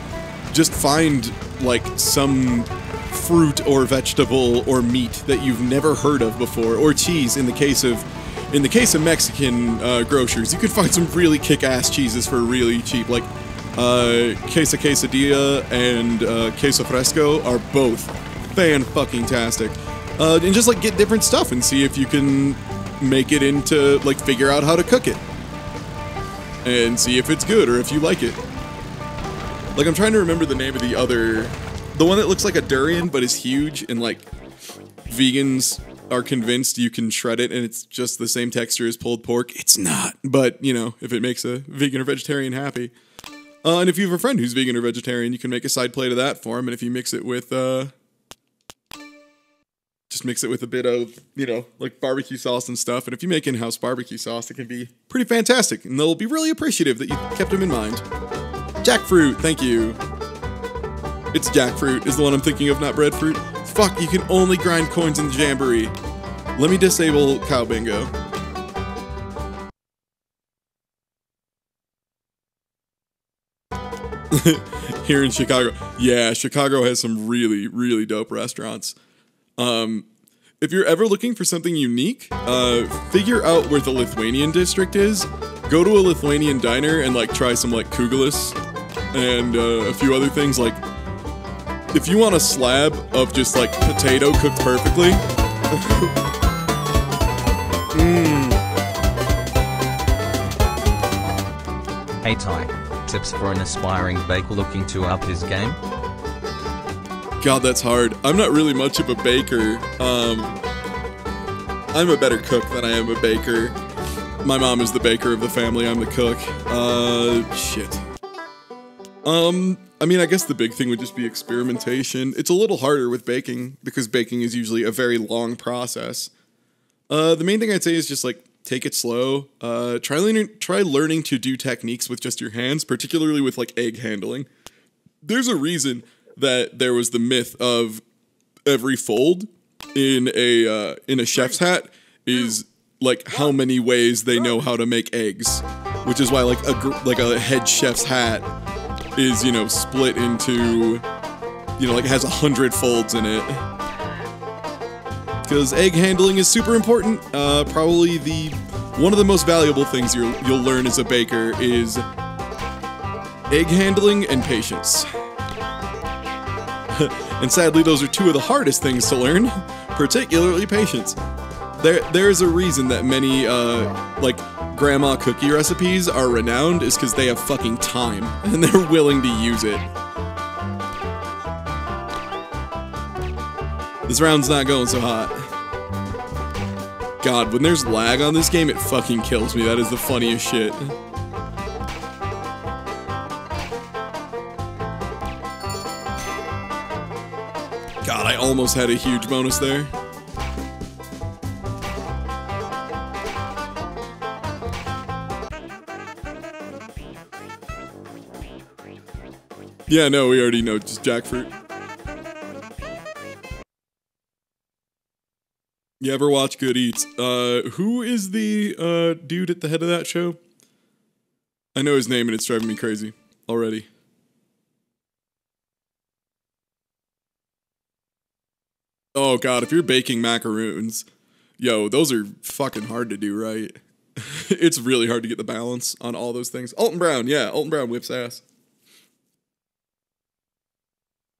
just find, like, some fruit or vegetable or meat that you've never heard of before, or cheese in the case of Mexican grocers. You could find some really kick-ass cheeses for really cheap, like queso quesadilla and queso fresco are both fan-fucking-tastic. And just, like, get different stuff and see if you can make it into, like, figure out how to cook it. And see if it's good or if you like it. Like, I'm trying to remember the name of the one that looks like a durian but is huge, and, like, vegans are convinced you can shred it and it's just the same texture as pulled pork. It's not, but, you know, if it makes a vegan or vegetarian happy. And if you have a friend who's vegan or vegetarian, you can make a side plate of that for him, and if you mix it with, just mix it with a bit of, you know, like, barbecue sauce and stuff, and if you make in-house barbecue sauce, it can be pretty fantastic, and they'll be really appreciative that you kept them in mind. Jackfruit, thank you. It's jackfruit is the one I'm thinking of, not breadfruit. Fuck, you can only grind coins in the Jamboree. Let me disable Cow Bingo. Here in Chicago. Yeah, Chicago has some really, really dope restaurants. If you're ever looking for something unique, figure out where the Lithuanian district is. Go to a Lithuanian diner and, like, try some, like, kugelis and a few other things. Like, if you want a slab of just, like, potato cooked perfectly. Hey Ty, tips for an aspiring baker looking to up his game? God, that's hard. I'm not really much of a baker. I'm a better cook than I am a baker. My mom is the baker of the family, I'm the cook. Shit. I mean, I guess the big thing would just be experimentation. It's a little harder with baking, because baking is usually a very long process. The main thing I'd say is just, like, take it slow. Try learning to do techniques with just your hands, particularly with, like, egg handling. There's a reason that there was the myth of every fold in a chef's hat is, like, how many ways they know how to make eggs, which is why, like, a head chef's hat is, you know, split into, you know, like, has 100 folds in it. Because egg handling is super important. Probably one of the most valuable things you'll learn as a baker is egg handling and patience. And sadly, those are two of the hardest things to learn, particularly patience. There's a reason that many, like, grandma cookie recipes are renowned, is because they have fucking time, and they're willing to use it. This round's not going so hot. God, when there's lag on this game, it fucking kills me. That is the funniest shit. God, I almost had a huge bonus there. Yeah, no, we already know, just jackfruit. You ever watch Good Eats? Who is the dude at the head of that show? I know his name and it's driving me crazy already. Oh god, if you're baking macaroons, yo, those are fucking hard to do right. It's really hard to get the balance on all those things. Alton Brown, yeah, Alton Brown whips ass.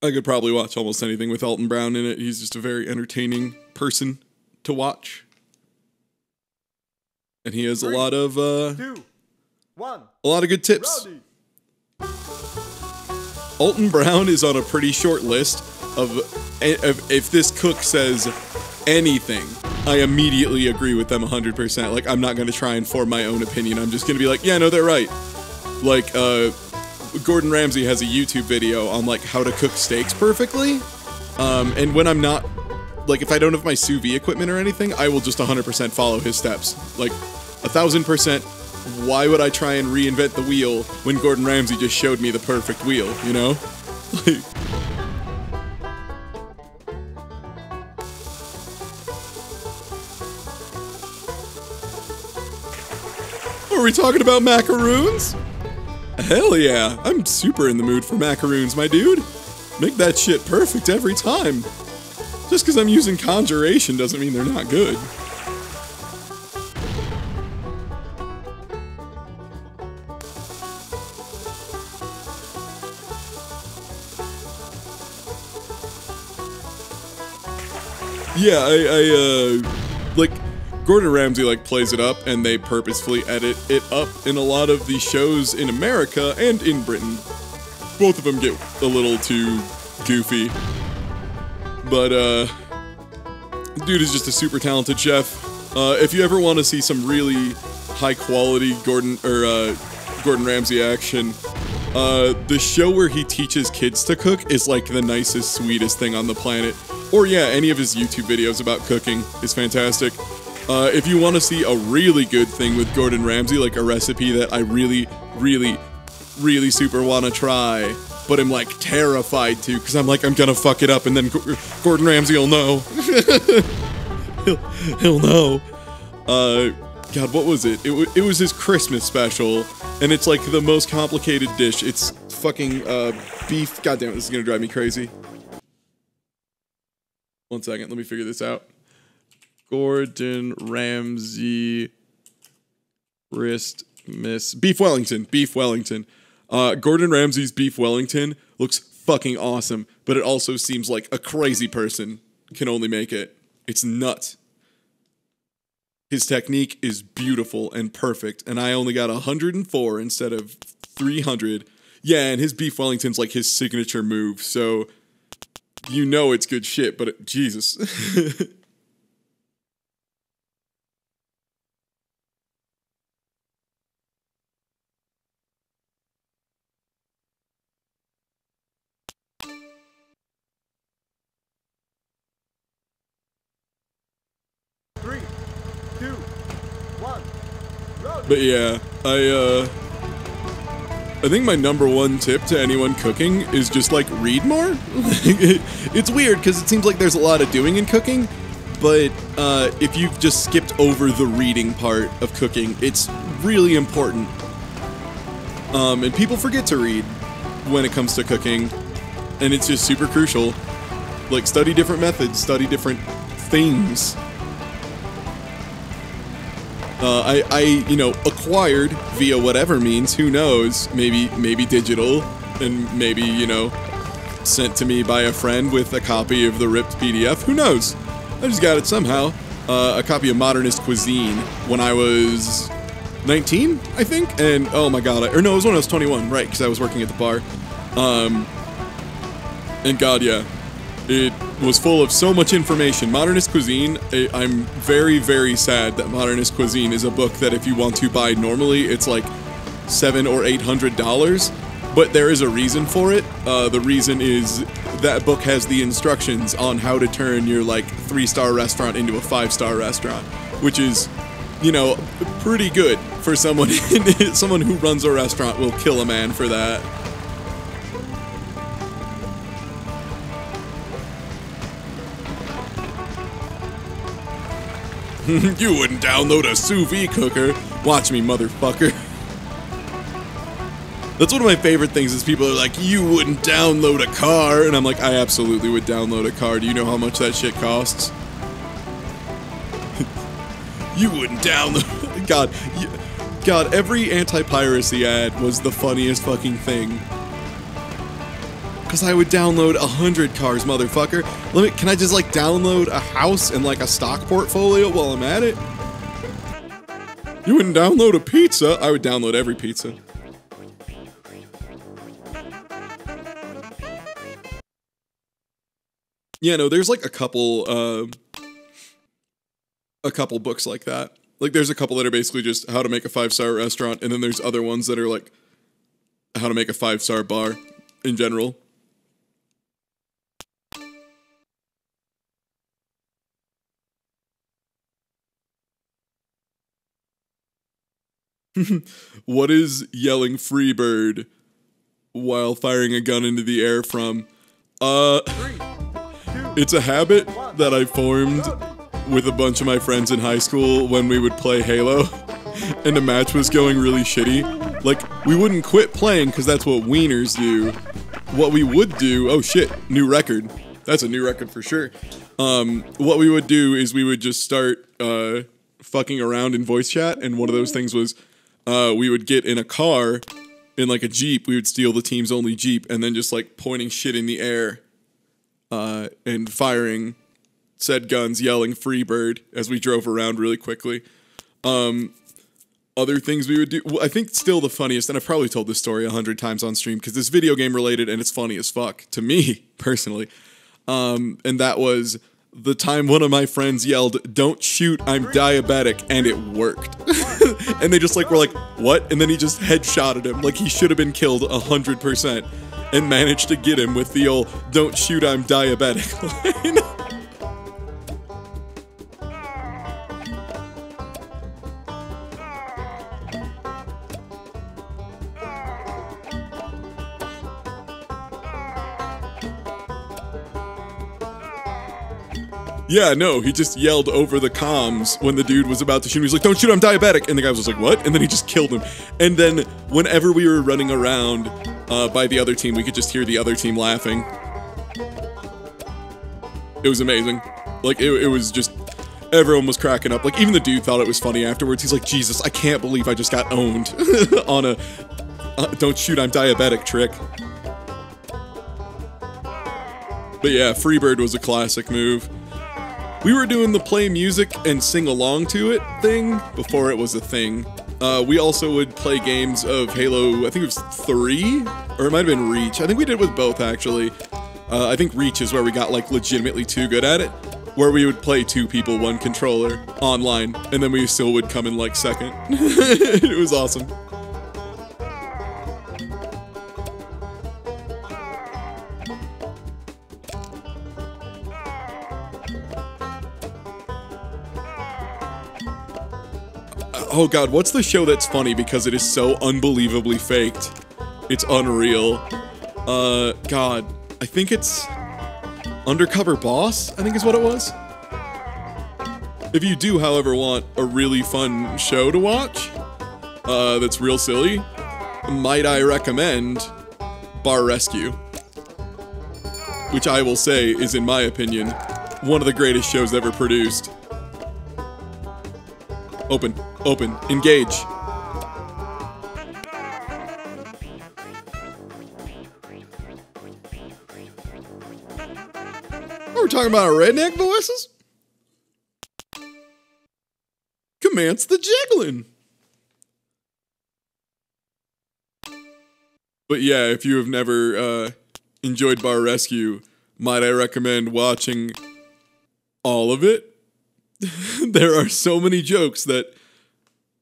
I could probably watch almost anything with Alton Brown in it. He's just a very entertaining person to watch. And he has a lot of 2, 1. a lot of good tips. Rowdy. Alton Brown is on a pretty short list of if this cook says anything, I immediately agree with them 100%. Like, I'm not going to try and form my own opinion. I'm just going to be like, yeah, no, they're right. Like, Gordon Ramsay has a YouTube video on, like, how to cook steaks perfectly. And when I'm not, like, if I don't have my sous vide equipment or anything, I will just 100% follow his steps. Like, 1000%. Why would I try and reinvent the wheel when Gordon Ramsay just showed me the perfect wheel, you know? Like, are we talking about macaroons? Hell yeah, I'm super in the mood for macaroons, my dude. Make that shit perfect every time. Just because I'm using conjuration doesn't mean they're not good. Yeah, like, Gordon Ramsay, like, plays it up, and they purposefully edit it up in a lot of the shows in America and in Britain. Both of them get a little too goofy. But, dude is just a super talented chef. If you ever want to see some really high-quality Gordon Ramsay action, the show where he teaches kids to cook is, like, the nicest, sweetest thing on the planet. Or yeah, any of his YouTube videos about cooking is fantastic. If you want to see a really good thing with Gordon Ramsay, like a recipe that I really, really, really super want to try, but I'm like terrified to, because I'm like, I'm gonna fuck it up and then Gordon Ramsay will know. he'll know. God, what was it? It was his Christmas special, and it's like the most complicated dish. It's fucking beef. God damn it, this is gonna drive me crazy. 1 second, let me figure this out. Gordon Ramsay Christmas Beef Wellington. Beef Wellington. Gordon Ramsay's Beef Wellington looks fucking awesome, but it also seems like a crazy person can only make it. It's nuts. His technique is beautiful and perfect, and I only got 104 instead of 300. Yeah, and his Beef Wellington's like his signature move, so you know it's good shit, but Jesus. Three, 2, 1. Rowdy. But yeah, I think my number one tip to anyone cooking is just, like, read more. It's weird, because it seems like there's a lot of doing in cooking, but if you've just skipped over the reading part of cooking, it's really important. And people forget to read when it comes to cooking, and it's just super crucial. Like, study different methods, study different things. I you know, acquired via whatever means, who knows, maybe digital, and maybe, you know, sent to me by a friend with a copy of the ripped PDF, who knows? I just got it somehow. A copy of Modernist Cuisine when I was 19, I think, and oh my god, or no, it was when I was 21, right, because I was working at the bar. And god, yeah, it was full of so much information. Modernist Cuisine, I'm very, very sad that Modernist Cuisine is a book that if you want to buy normally, it's like $700 or $800, but there is a reason for it. The reason is that book has the instructions on how to turn your, like, 3-star restaurant into a 5-star restaurant, which is, you know, pretty good for someone someone who runs a restaurant will kill a man for that. You wouldn't download a sous vide cooker. Watch me, motherfucker. That's one of my favorite things is people are like, you wouldn't download a car. And I'm like, I absolutely would download a car. Do you know how much that shit costs? You wouldn't download... God, every anti-piracy ad was the funniest fucking thing. Because I would download 100 cars, motherfucker. Can I just like download a house and like a stock portfolio while I'm at it? You wouldn't download a pizza? I would download every pizza. Yeah, no, there's like a couple books like that. Like there's a couple that are basically just how to make a 5-star restaurant, and then there's other ones that are like how to make a 5-star bar in general. What is yelling Freebird while firing a gun into the air from? 3, 2, It's a habit that I formed with a bunch of my friends in high school when we would play Halo and the match was going really shitty. Like, we wouldn't quit playing because that's what wieners do. What we would do, oh shit, new record. That's a new record for sure. What we would do is we would just start fucking around in voice chat, and one of those things was we would get in a car, in like a Jeep, we would steal the team's only Jeep, and then just like pointing shit in the air and firing said guns, yelling Freebird as we drove around really quickly. Other things we would do, I think still the funniest, and I've probably told this story 100 times on stream because it's video game related and it's funny as fuck to me personally. And that was the time one of my friends yelled, "Don't shoot, I'm diabetic," and it worked. And they just like were like, "What?" And then he just headshotted him like he should have been killed 100% and managed to get him with the old "Don't shoot, I'm diabetic" line. Yeah, no, he just yelled over the comms when the dude was about to shoot him. He was like, "Don't shoot, I'm diabetic." And the guy was like, "What?" And then he just killed him. And then whenever we were running around by the other team, we could just hear the other team laughing. It was amazing. Like, it was just, everyone was cracking up. Like, even the dude thought it was funny afterwards. He's like, "Jesus, I can't believe I just got owned on a don't shoot, I'm diabetic" trick. But yeah, Freebird was a classic move. We were doing the play music and sing along to it thing before it was a thing. We also would play games of Halo, I think it was 3, or it might have been Reach. I think we did it with both, actually. I think Reach is where we got, like, legitimately too good at it, where we would play 2 people, 1 controller, online, and then we still would come in, like, second. It was awesome. Oh god, what's the show that's funny because it is so unbelievably faked? It's unreal. God, I think it's Undercover Boss, I think is what it was. If you do, however, want a really fun show to watch, that's real silly, might I recommend Bar Rescue, which I will say is, in my opinion, one of the greatest shows ever produced. Open, open, engage. We're talking about redneck voices? Commence the jiggling. But yeah, if you have never enjoyed Bar Rescue, might I recommend watching all of it? There are so many jokes that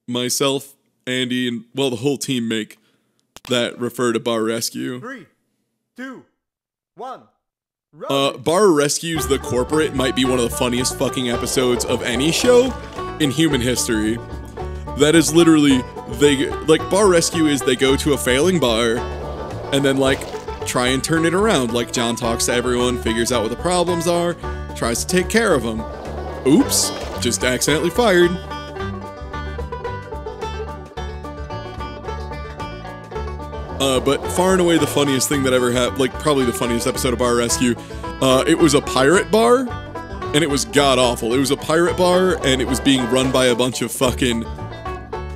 myself, Andy, and, well, the whole team make that refer to Bar Rescue. 3, 2, 1. Bar Rescue's The Corporate might be one of the funniest fucking episodes of any show in human history. That is literally, Bar Rescue is they go to a failing bar and then, like, try and turn it around. Like, John talks to everyone, figures out what the problems are, tries to take care of them. Oops, just accidentally fired. But far and away the funniest thing that ever happened, like probably the funniest episode of Bar Rescue, it was a pirate bar, and it was god-awful. It was a pirate bar, and it was being run by a bunch of fucking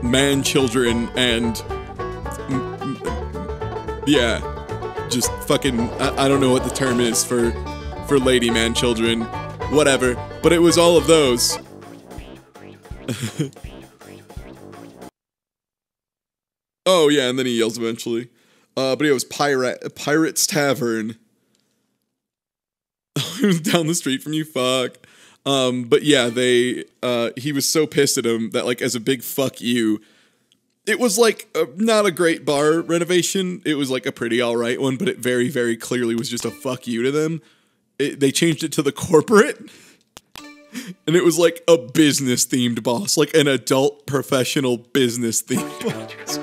man-children, and yeah. just fucking, I don't know what the term is for lady man children, whatever, but it was all of those. Oh yeah, and then he yells eventually. But it was Pirates Tavern. It was down the street from you, fuck. But yeah, he was so pissed at him that, like, as a big fuck you, it was like not a great bar renovation. It was like a pretty alright one, but it very, very clearly was just a fuck you to them. They changed it to the corporate, and it was like a business themed boss, like an adult professional business themed boss.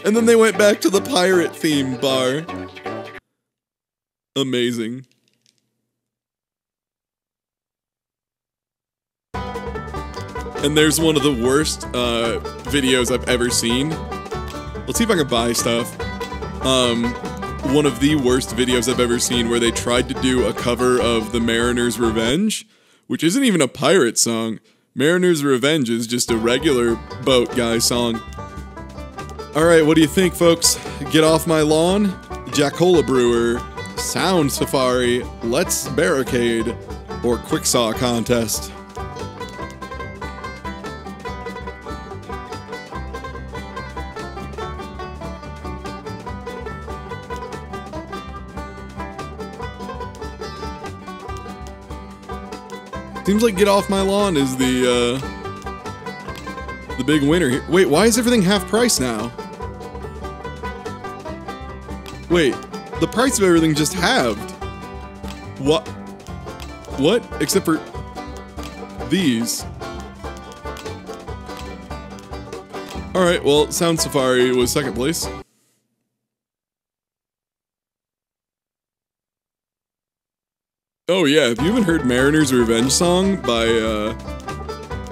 And then they went back to the pirate themed bar. Amazing. And there's one of the worst videos I've ever seen. Let's see if I can buy stuff. One of the worst videos I've ever seen where they tried to do a cover of The Mariner's Revenge, which isn't even a pirate song. Mariner's Revenge is just a regular boat guy song. Alright, what do you think, folks? Get Off My Lawn, Jackola Brewer, Sound Safari, Let's Barricade, or Quicksaw Contest? Seems like Get Off My Lawn is the big winner here. Wait, why is everything half price now? Wait, the price of everything just halved. What? What? Except for these. Alright, well, Sound Safari was second place. Oh yeah, have you even heard Mariner's Revenge song by,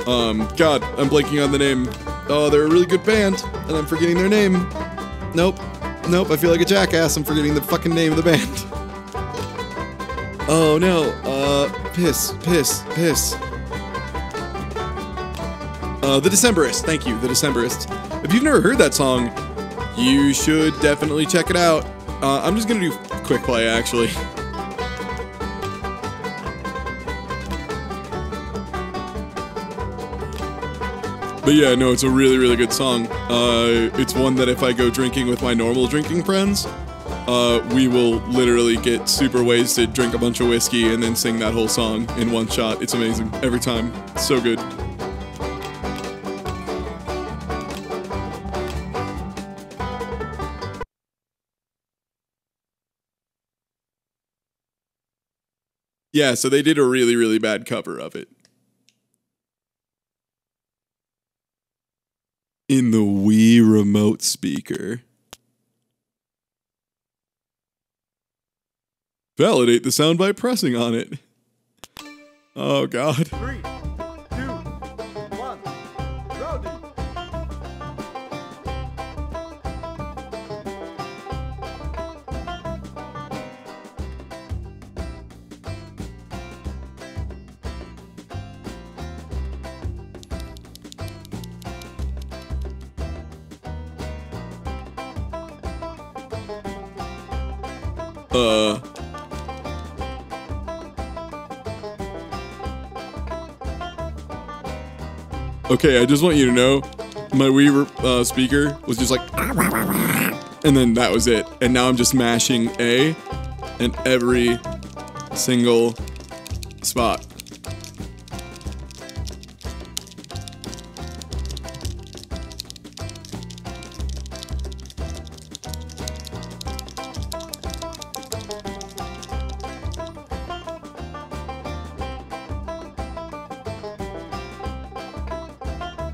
God, I'm blanking on the name. Oh, they're a really good band, and I'm forgetting their name. Nope, I feel like a jackass, I'm forgetting the fucking name of the band. Oh no, piss. The Decemberists, thank you, The Decemberists. If you've never heard that song, you should definitely check it out. I'm just gonna do quick play, actually. But yeah, no, it's a really, really good song. It's one that if I go drinking with my normal drinking friends, we will literally get super wasted, drink a bunch of whiskey, and then sing that whole song in one shot. It's amazing. Every time. It's so good. Yeah, so they did a really, really bad cover of it. In the Wii remote speaker. Validate the sound by pressing on it. Oh god. 3, 2, 1, rowdy. Okay, I just want you to know, my Wii speaker was just like, and then that was it. And now I'm just mashing A in every single spot.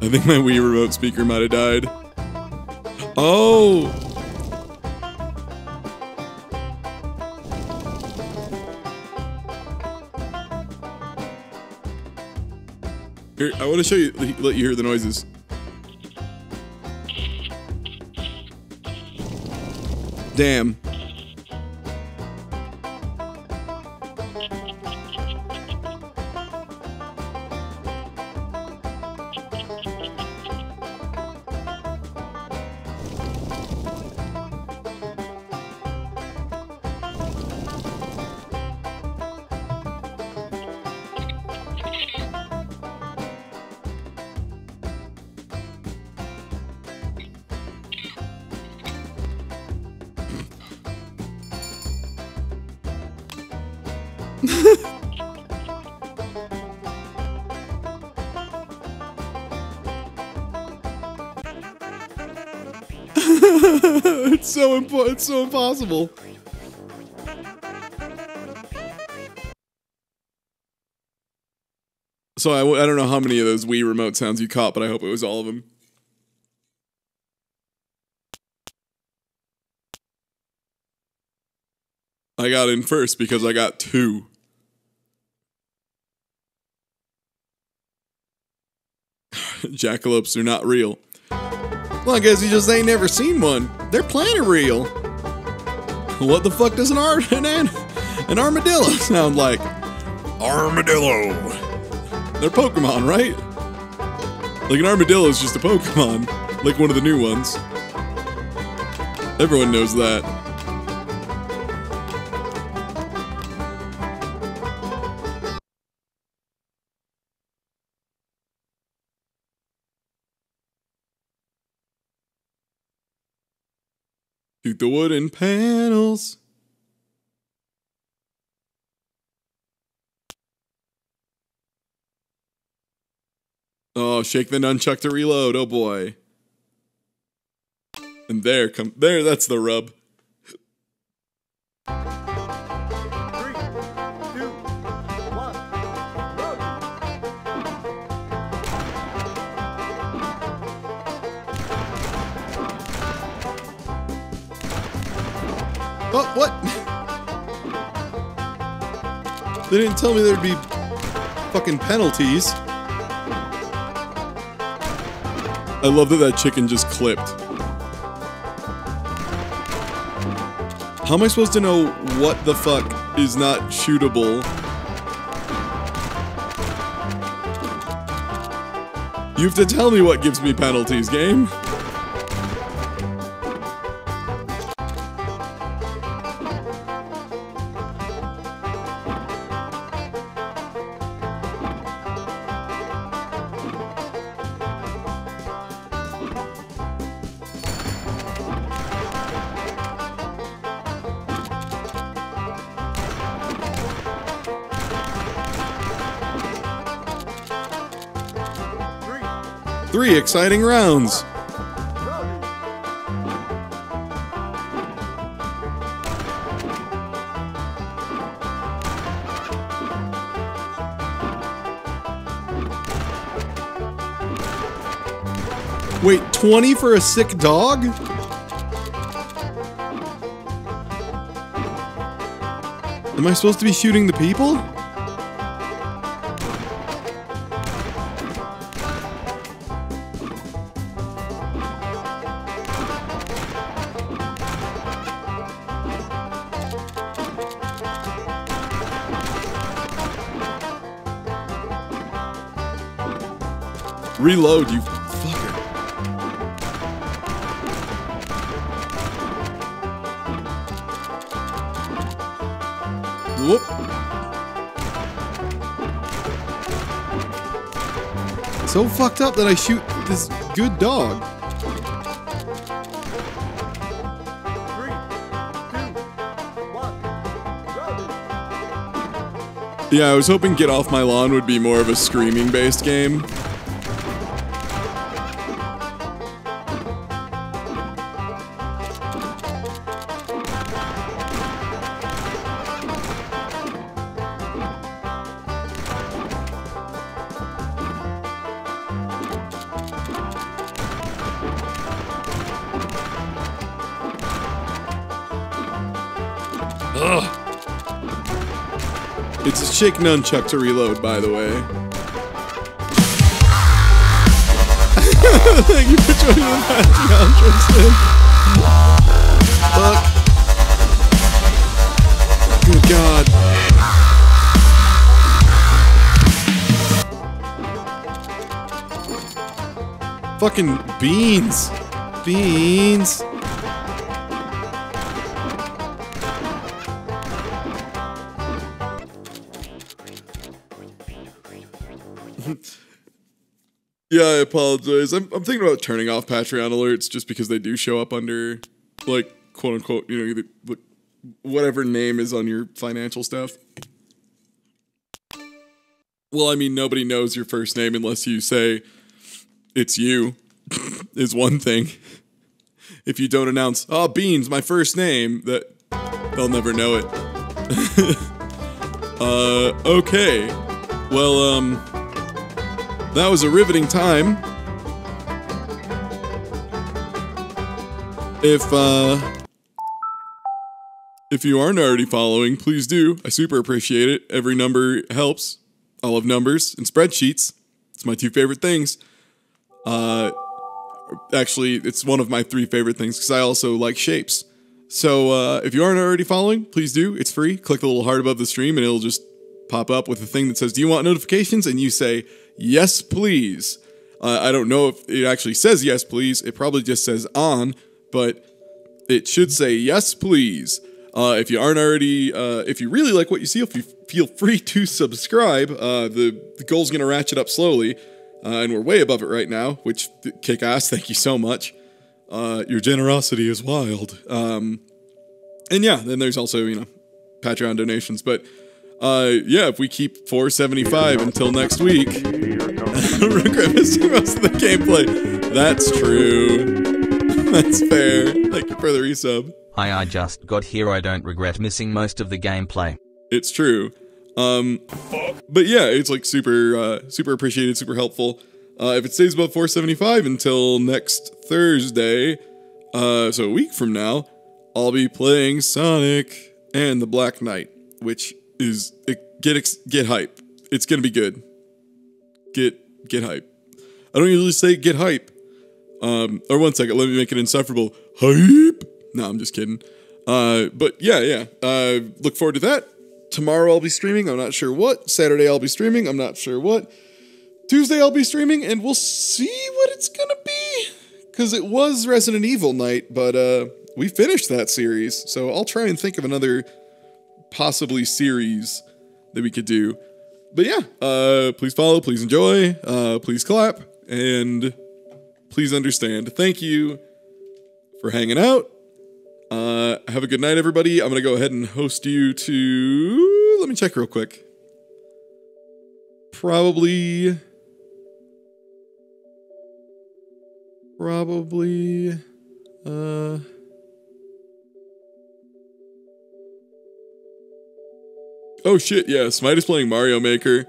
I think my Wii remote speaker might have died. Oh! Here, I want to show you, let you hear the noises. Damn. It's so impossible. So I don't know how many of those Wii remote sounds you caught, but I hope it was all of them. I got in first because I got 2. Jackalopes are not real. Well, I guess you just ain't never seen one. They're plenty real. What the fuck does an armadillo sound like? Armadillo. They're Pokemon, right? Like an armadillo is just a Pokemon. Like one of the new ones. Everyone knows that. Shoot the wooden panels. Oh, shake the nunchuck to reload. Oh boy. And there, that's the rub. 3, 2, 1, Oh, what? They didn't tell me there'd be fucking penalties. I love that chicken just clipped. How am I supposed to know what the fuck is not shootable? You have to tell me what gives me penalties, game. Three exciting rounds. Wait, 20 for a sick dog? Am I supposed to be shooting the people? Reload, you fucker. Whoop. So fucked up that I shoot this good dog. 3, 2, 1, go. Yeah, I was hoping Get Off My Lawn would be more of a screaming-based game. Ugh. It's a shake nunchuck to reload, by the way. Thank you for joining the Patreon, Tristan. Fuck. Good God. Fucking beans. Beans. Yeah, I apologize. I'm thinking about turning off Patreon alerts just because they do show up under, like, quote unquote, you know, either whatever name is on your financial stuff. Well, I mean, nobody knows your first name unless you say it's you, is one thing. If you don't announce, oh, Beans, my first name, that they'll never know it. Okay. Well, that was a riveting time. If you aren't already following, please do. I super appreciate it. Every number helps. I love numbers and spreadsheets. It's my 2 favorite things. Actually, it's one of my 3 favorite things because I also like shapes. So if you aren't already following, please do. It's free. Click the little heart above the stream and it'll just pop up with a thing that says, do you want notifications? And you say, yes, please. I don't know if it actually says yes, please. It probably just says on, but it should say yes, please. If you aren't already, if you really like what you see, if you feel free to subscribe. The goal's going to ratchet up slowly, and we're way above it right now, which kick ass. Thank you so much. Your generosity is wild. And yeah, then there's also, Patreon donations. But yeah, if we keep 475 until next week, regret missing most of the gameplay. That's true. That's fair. Thank you for the resub. Hi, I just got here. I don't regret missing most of the gameplay. It's true. But yeah, it's like super appreciated, super helpful. If it stays above 475 until next Thursday, so a week from now, I'll be playing Sonic and the Black Knight, which is get hype. It's gonna be good. Get hype. I don't usually say get hype. Or one second, let me make it insufferable. Hype. No, I'm just kidding. But yeah. Look forward to that. Tomorrow I'll be streaming. I'm not sure what. Saturday I'll be streaming. I'm not sure what. Tuesday I'll be streaming, and we'll see what it's gonna be. Because it was Resident Evil night, but we finished that series. So I'll try and think of another possibly series that we could do. But yeah, please follow, please enjoy, please clap, and please understand. Thank you for hanging out. Have a good night, everybody. I'm going to go ahead and host you to... Let me check real quick. Probably... Oh shit, yeah, Smite is playing Mario Maker,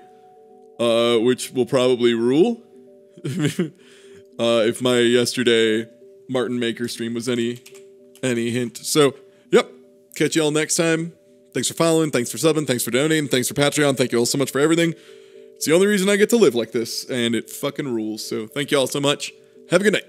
which will probably rule. If my yesterday Martin Maker stream was any hint. So, yep, catch you all next time. Thanks for following, thanks for subbing, thanks for donating, thanks for Patreon, thank you all so much for everything. It's the only reason I get to live like this, and it fucking rules. So, thank you all so much. Have a good night.